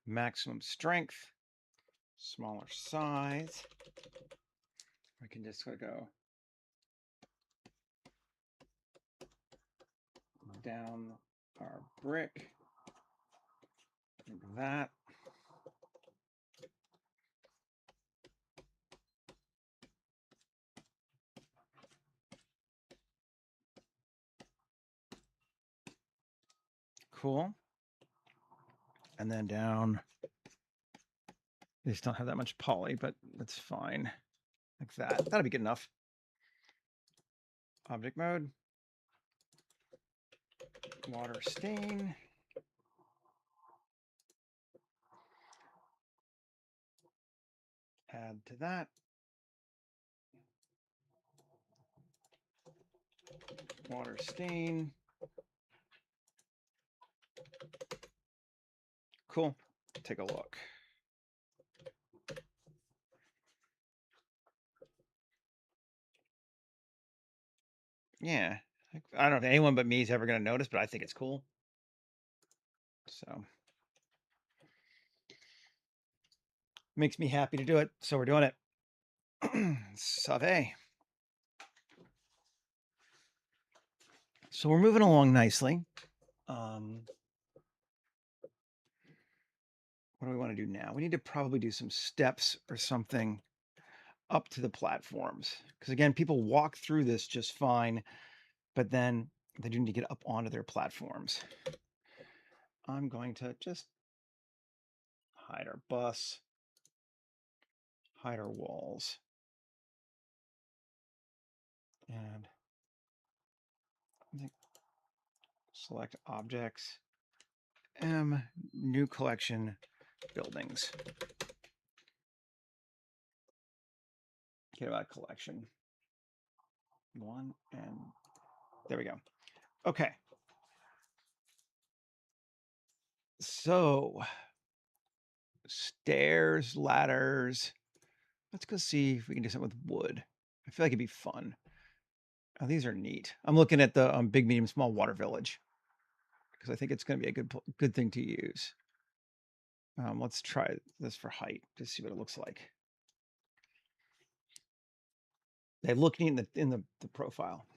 Maximum strength, smaller size. We can just sort of go down our brick, like that. Cool. And then down, they just don't have that much poly, but that's fine. Like that. That'll be good enough. Object mode. Water stain. Add to that. Water stain. Cool. Take a look. Yeah. I don't know if anyone but me is ever going to notice, but I think it's cool. So makes me happy to do it. So we're doing it. Sauve. So we're moving along nicely. What do we want to do now? We need to probably do some steps or something up to the platforms. Because again, people walk through this just fine, but then they do need to get up onto their platforms. I'm going to just hide our bus, hide our walls. And select objects, new collection, buildings. Get about collection. One, and there we go. Okay. So stairs, ladders. Let's go see if we can do something with wood. I feel like it'd be fun. Oh, these are neat. I'm looking at the big, medium, small water village because I think it's going to be a good thing to use. Let's try this for height to see what it looks like. They look neat in the profile.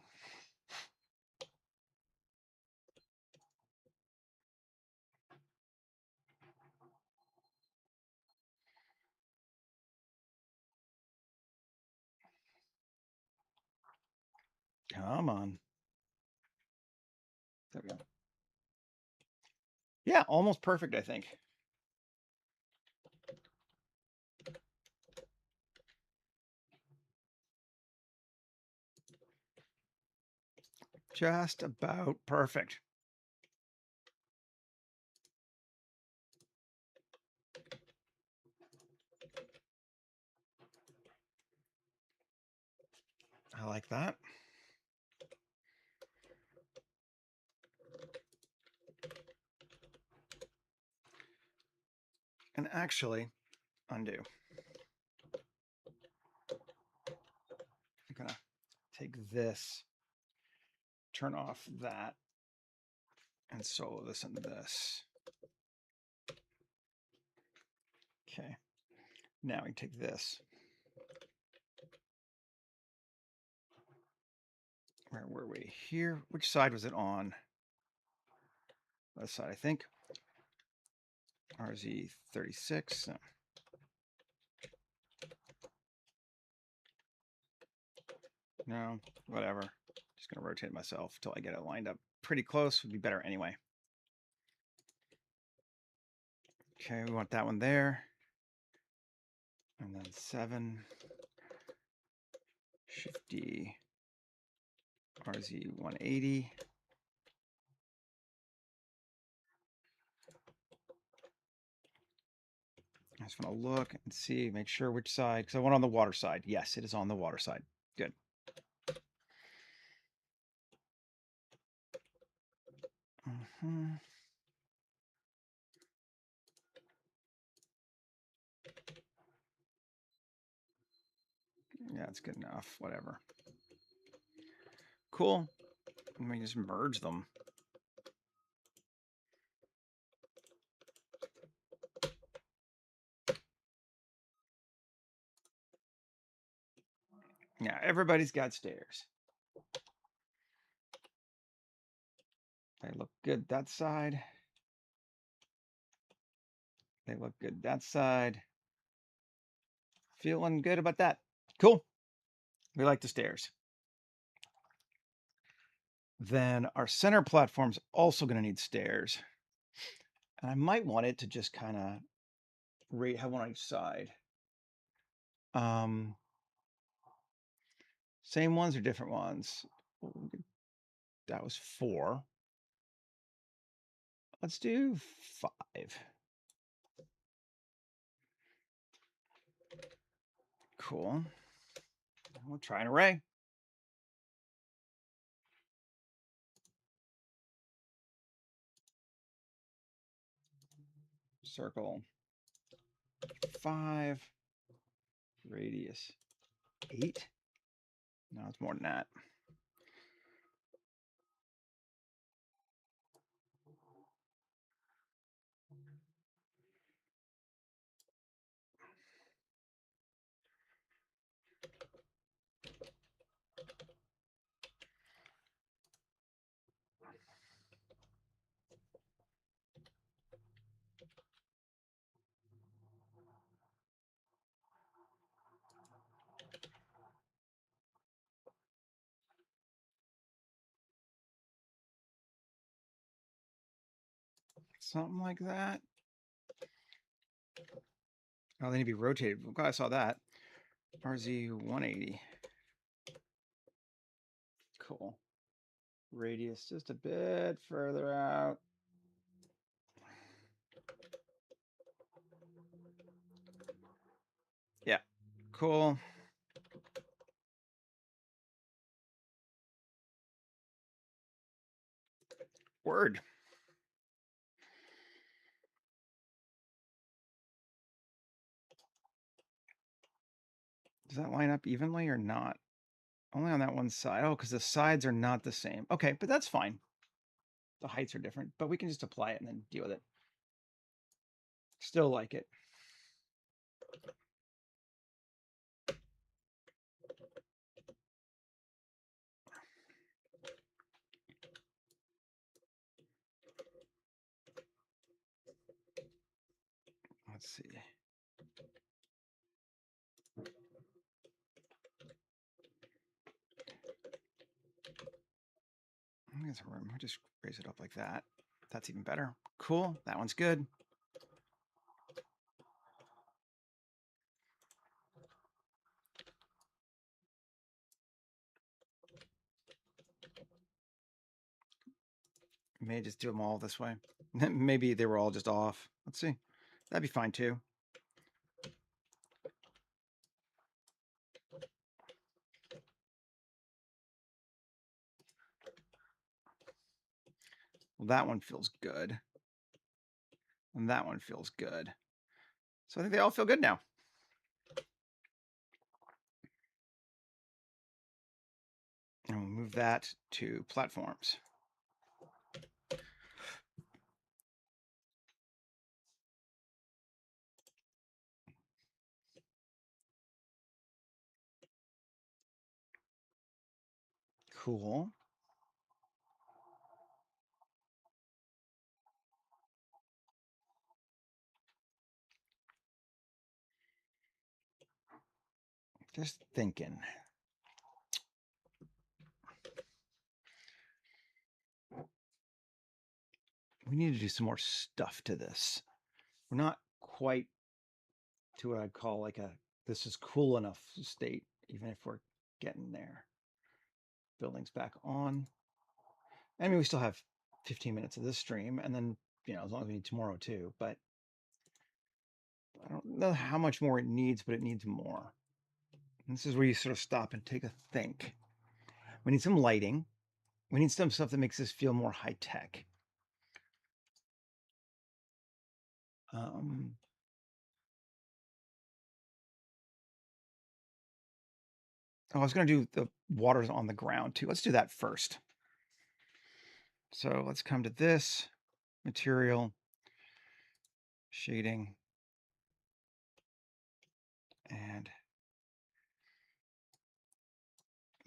Come on. There we go. Yeah, almost perfect, I think. Just about perfect. I like that. And actually, undo. I'm gonna take this, turn off that, and solo this and this. Okay. Now we take this. Where were we? Here. Which side was it on? That side, I think. RZ36. No, whatever. Just going to rotate myself until I get it lined up pretty close. Would be better anyway. Okay, we want that one there. And then 7. Shift D. RZ180. I just want to look and see, make sure which side, because I want on the water side. Yes, it is on the water side. Good. Yeah, it's good enough. Whatever. Cool. Let me just merge them. Yeah, everybody's got stairs. They look good that side. They look good that side. Feeling good about that. Cool. We like the stairs. Then our center platform's also going to need stairs. And I might want it to just kind of have one on each side. Same ones or different ones? That was 4. Let's do 5. Cool. We'll try an array. Circle 5, radius 8. No, it's more than that. Something like that. Oh, they need to be rotated. I'm glad I saw that. RZ180. Cool. Radius just a bit further out. Yeah, cool. Word. Does that line up evenly or not? Only on that one side. Oh, because the sides are not the same. Okay, but that's fine. The heights are different, but we can just apply it and then deal with it. Still like it. Let's see. There's some room. I'll just raise it up like that. That's even better. Cool. That one's good. May just do them all this way. Maybe they were all just off. Let's see. That'd be fine too. Well, that one feels good. And that one feels good. So I think they all feel good now. And we'll move that to platforms. Cool. Just thinking. We need to do some more stuff to this. We're not quite to what I'd call like a this is cool enough state, even if we're getting there. Buildings back on. I mean, we still have 15 minutes of this stream, and then, as long as we need tomorrow too, but I don't know how much more it needs, but it needs more. And this is where you sort of stop and take a think. We need some lighting. We need some stuff that makes this feel more high tech. I was going to do the waters on the ground too. Let's do that first. So let's come to this material, shading, and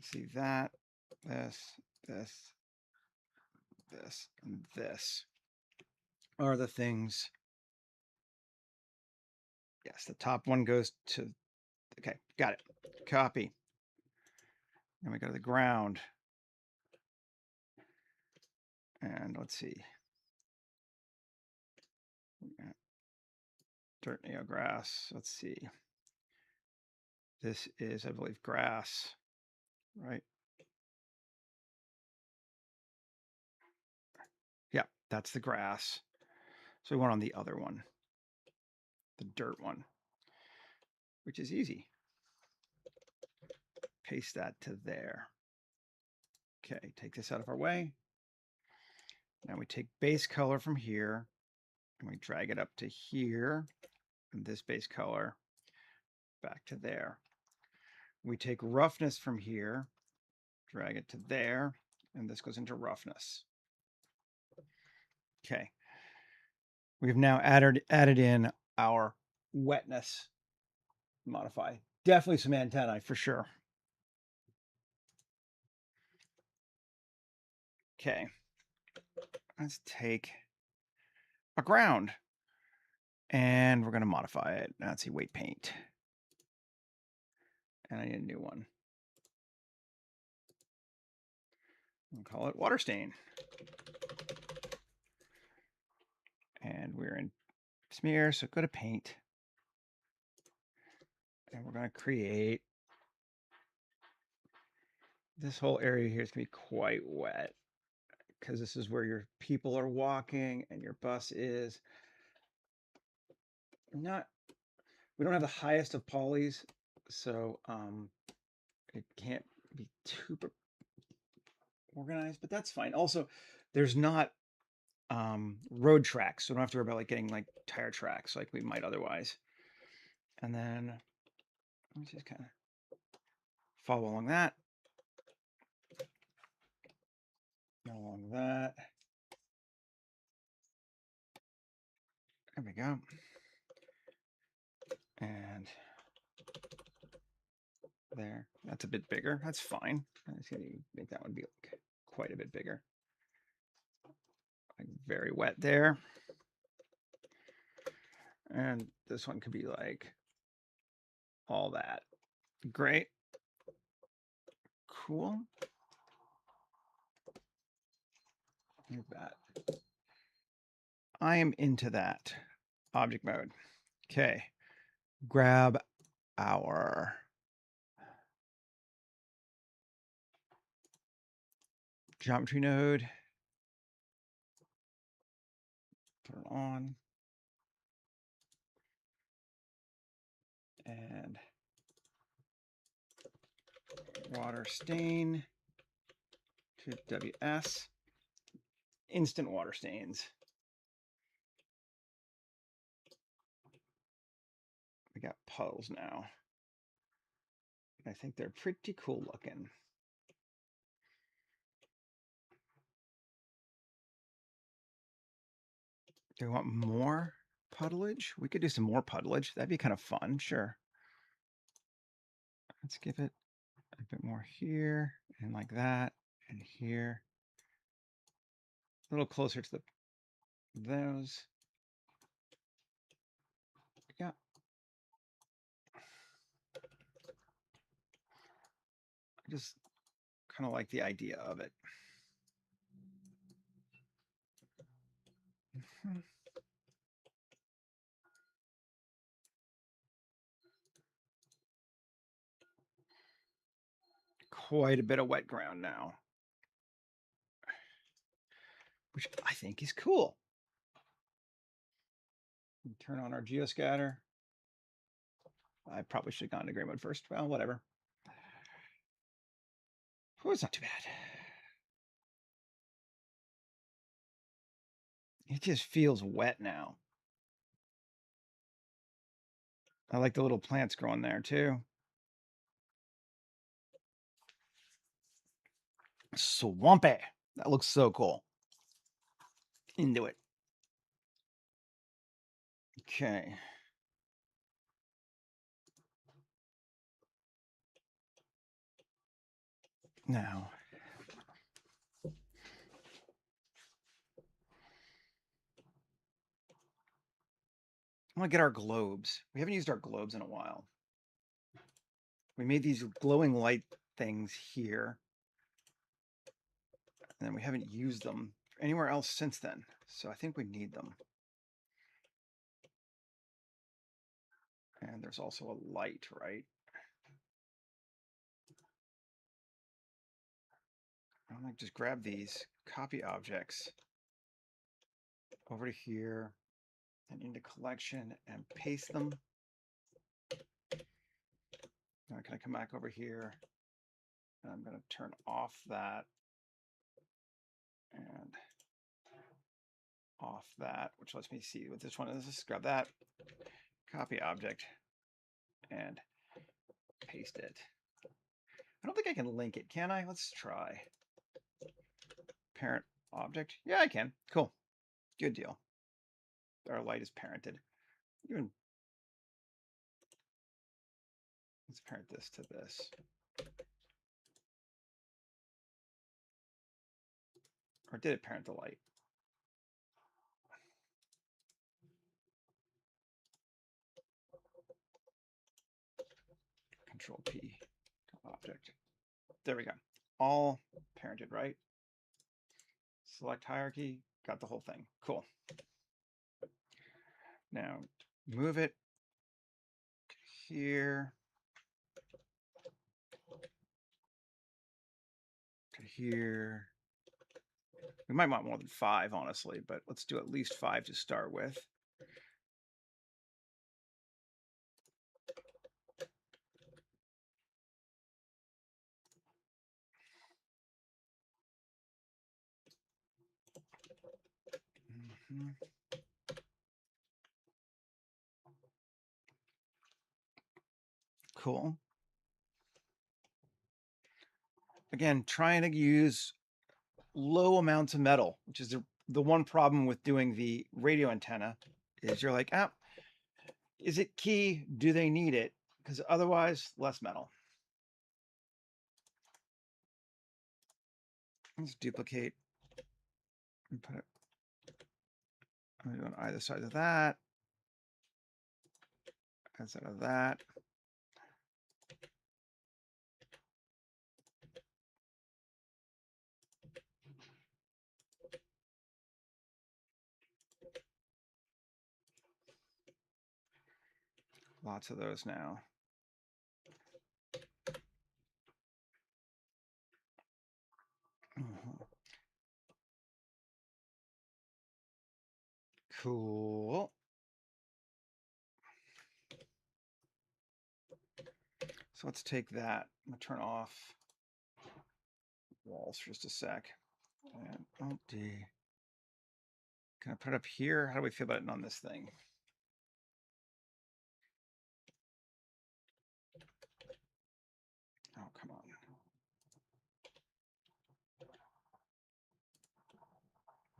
see that, this, and this are the things. Yes, the top one goes to, okay, got it. Copy. Then we go to the ground. And let's see. Dirt, grass. Let's see. This is, I believe, grass, right? Yeah, that's the grass. So we went on the other one, the dirt one, which is easy. Paste that to there. Okay, take this out of our way. Now we take base color from here and we drag it up to here, and this base color back to there. We take roughness from here, drag it to there, and this goes into roughness. Okay. We've now added in our wetness modify. Definitely some antennae for sure. Okay. Let's take a ground and we're going to modify it. Now let's see, weight paint. And I need a new one. We'll call it water stain. And we're in smear, so go to paint. And we're going to create this whole area here is going to be quite wet because this is where your people are walking and your bus is. We don't have the highest of polys, so it can't be too organized, but that's fine. Also, there's not road tracks, so we don't have to worry about like getting like tire tracks like we might otherwise. And then let me just kind of follow along that. Along that. There we go. And there. That's a bit bigger. That's fine. I'm just going to make that one be like quite a bit bigger. Like very wet there. And this one could be like all that. Great. Cool. like that. I am into that. Object mode. Okay. Grab our geometry node. Turn it on. And water stain to WS. Instant water stains. We got puddles now. I think they're pretty cool looking. Do we want more puddleage? We could do some more puddleage. That'd be kind of fun, sure. Let's give it a bit more here and like that and here. A little closer to those. Yeah. I just kind of like the idea of it. Quite a bit of wet ground now, which I think is cool. Turn on our geoscatter. I probably should have gone to gray mode first. Well, whatever. Oh, it's not too bad. It just feels wet now. I like the little plants growing there too. Swampy. That looks so cool. Into it. Okay. Now, I want to get our globes. We haven't used our globes in a while. We made these glowing light things here, and we haven't used them anywhere else since then. So I think we need them. And there's also a light, right? I'm gonna just grab these, copy objects over to here and into collection and paste them. Now can I come back over here? And I'm gonna turn off that and off that, which lets me see what this one is. Just grab that, copy object, and paste it. I don't think I can link it, can I? Let's try. Parent object. Yeah, I can. Cool. Good deal. Our light is parented. Even let's parent this to this. Or did it parent the light? Control P, object. There we go. All parented, right? Select hierarchy, got the whole thing. Cool. Now move it here to here. We might want more than 5, honestly, but let's do at least 5 to start with. Cool. Again, trying to use low amounts of metal, which is the one problem with doing the radio antenna, is you're like, ah, is it key? Do they need it? Because otherwise, less metal. Let's duplicate and put it. I'm going to do on either side of that. Outside of that. Lots of those now. Cool. So let's take that. I'm gonna turn off walls for just a sec. And Alt D. Can I put it up here? How do we feel about it on this thing? Oh, come on.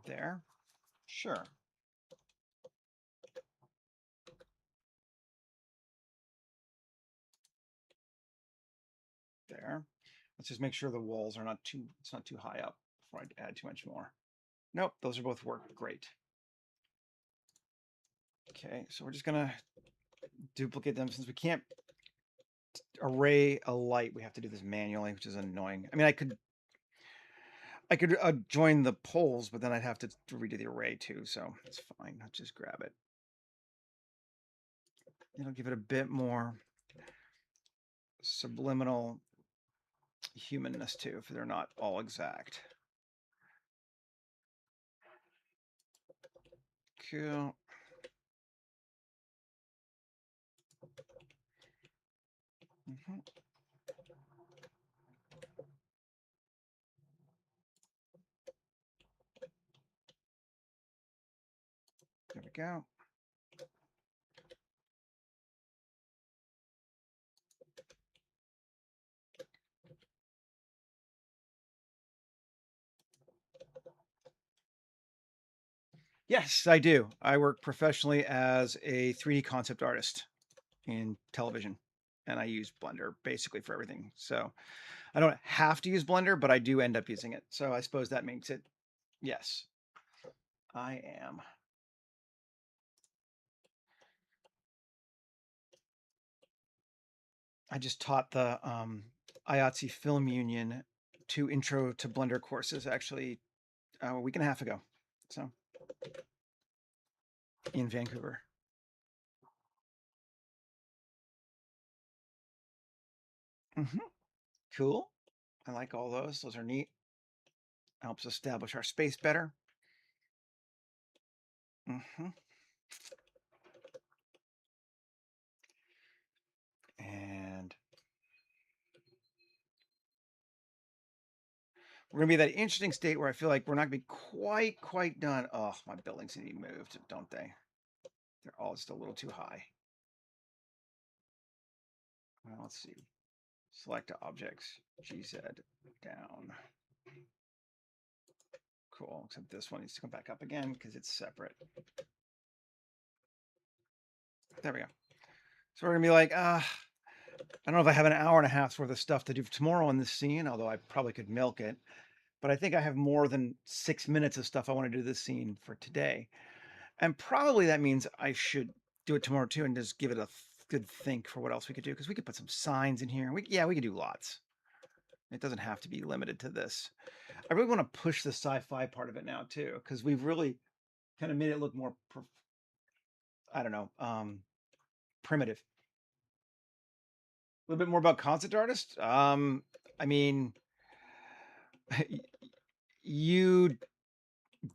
There? Sure. There. Let's just make sure the walls are not too, it's not too high up before I add too much more. Nope, those are both work great. Okay, so we're just gonna duplicate them since we can't array a light. We have to do this manually, which is annoying. I mean, I could join the poles, but then I'd have to redo the array too, so it's fine. I'll just grab it. It'll give it a bit more subliminal humanness too, if they're not all exact. Cool. There we go. Yes, I do. I work professionally as a 3D concept artist in television, and I use Blender basically for everything. So I don't have to use Blender, but I do end up using it. So I suppose that makes it, yes, I am. I just taught the IATSE Film Union 2 Intro to Blender courses actually a week and a half ago. So in Vancouver. Cool. I like all those. Those are neat. Helps establish our space better. And we're gonna be that interesting state where I feel like we're not gonna be quite done. Oh, my buildings need to be moved, don't they? They're all just a little too high. Well, let's see. Select objects, GZ down. Cool, except this one needs to come back up again because it's separate. There we go. So we're gonna be like, I don't know if I have an hour and a half's worth of stuff to do tomorrow in this scene, although I probably could milk it. But I think I have more than 6 minutes of stuff I want to do this scene for today. And probably that means I should do it tomorrow too and just give it a good think for what else we could do. Because we could put some signs in here. We could do lots. It doesn't have to be limited to this. I really want to push the sci-fi part of it now too, because we've really kind of made it look more, I don't know, primitive. A little bit more about concept artists. I mean, you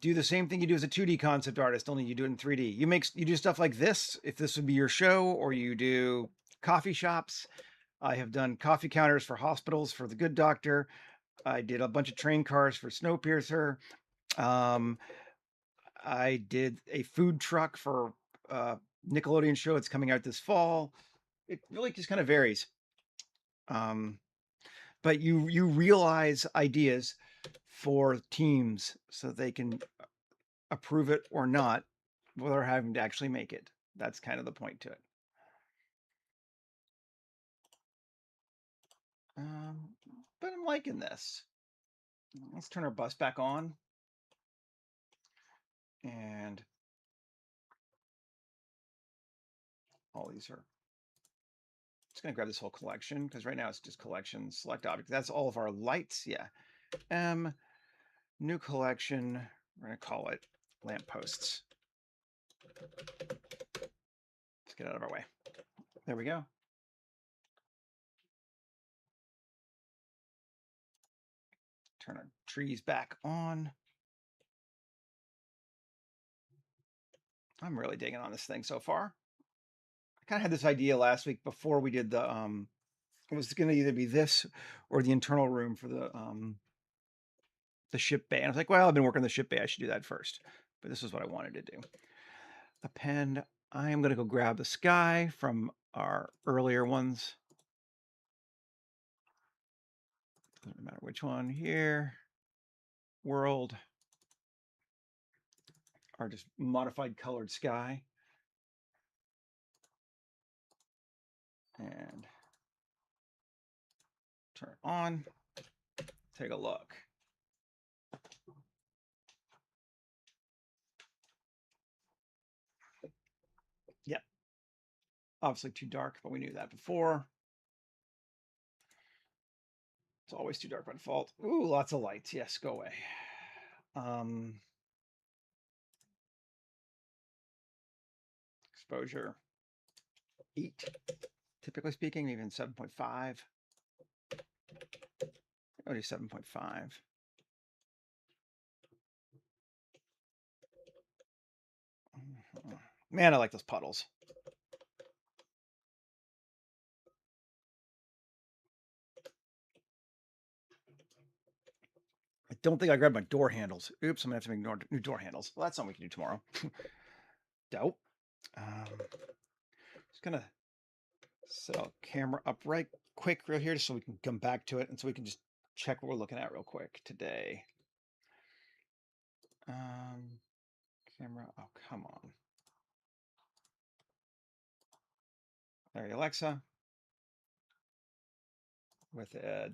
do the same thing you do as a 2D concept artist, only you do it in 3D. You do stuff like this, if this would be your show, or you do coffee shops. I have done coffee counters for hospitals for The Good Doctor. I did a bunch of train cars for Snowpiercer. I did a food truck for Nickelodeon show. It's coming out this fall. It really just kind of varies. But you realize ideas for teams so they can approve it or not without having to actually make it. That's kind of the point to it. But I'm liking this. Let's turn our bus back on. And all these are, just gonna grab this whole collection because right now it's just collection, select object. That's all of our lights. Yeah. New collection. We're gonna call it lampposts. Let's get out of our way. There we go. Turn our trees back on. I'm really digging on this thing so far. I kind of had this idea last week before we did the it was going to either be this or the internal room for the ship bay. And I was like, well, I've been working on the ship bay. I should do that first. But this is what I wanted to do. Append. I am going to go grab the sky from our earlier ones. Doesn't matter which one here. World. Our just modified colored sky. And turn it on. Take a look. Yeah. Obviously too dark, but we knew that before. It's always too dark by default. Ooh, lots of lights. Yes, go away. Exposure 8, typically speaking, even 7.5. I'll do 7.5. Man, I like those puddles. I don't think I grabbed my door handles. Oops, I'm gonna have to make new door handles. Well, that's something we can do tomorrow. Dope. Just gonna set our camera up right quick real here just so we can come back to it and so we can just check what we're looking at real quick today. Camera, oh, come on. There you Alexa. With a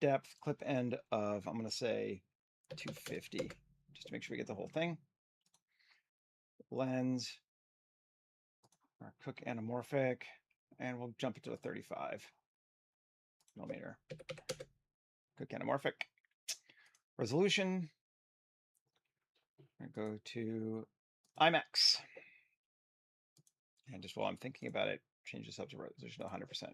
depth clip end of, I'm gonna say 250, just to make sure we get the whole thing. Lens, our Cook anamorphic, and we'll jump it to a 35 millimeter. Cook anamorphic. Resolution, I go to IMAX. And just while I'm thinking about it, change this up to resolution to 100%.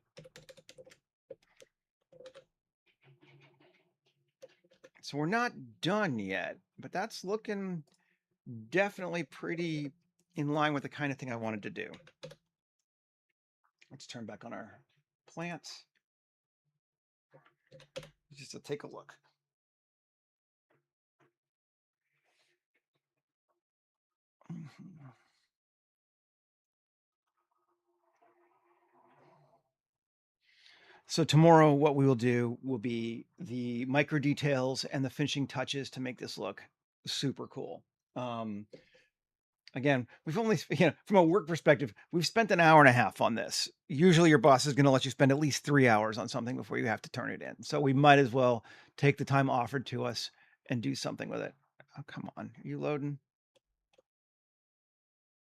So we're not done yet, but that's looking definitely pretty in line with the kind of thing I wanted to do. Let's turn back on our plants. Just to take a look. So tomorrow what we will do will be the micro details and the finishing touches to make this look super cool. Again, we've only, from a work perspective, we've spent an hour and a half on this. Usually your boss is going to let you spend at least 3 hours on something before you have to turn it in. So we might as well take the time offered to us and do something with it. Oh, come on. Are you loading?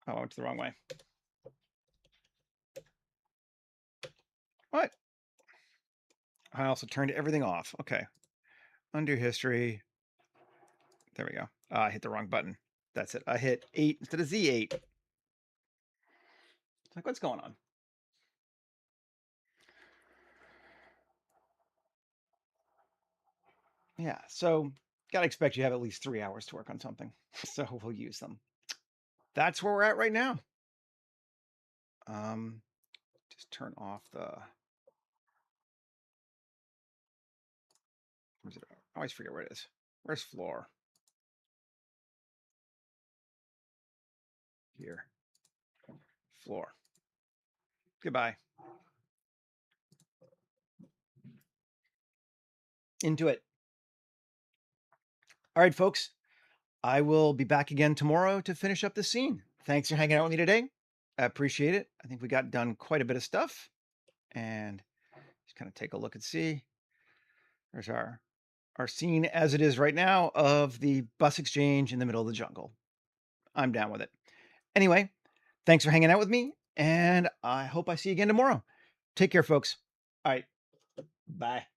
Oh, I went to the wrong way. What? I also turned everything off. Okay. Undo history. There we go. I hit the wrong button. That's it. I hit 8 instead of Z8. It's like, what's going on? Yeah, so gotta expect you have at least 3 hours to work on something. So we'll use them. That's where we're at right now. Just turn off the. Where's it? I always forget where it is. Where's floor? Here. Floor. Goodbye. Into it. All right, folks. I will be back again tomorrow to finish up the scene. Thanks for hanging out with me today. I appreciate it. I think we got done quite a bit of stuff. And just kind of take a look and see. There's our scene as it is right now of the bus exchange in the middle of the jungle. I'm down with it. Anyway, thanks for hanging out with me, and I hope I see you again tomorrow. Take care, folks. All right. Bye.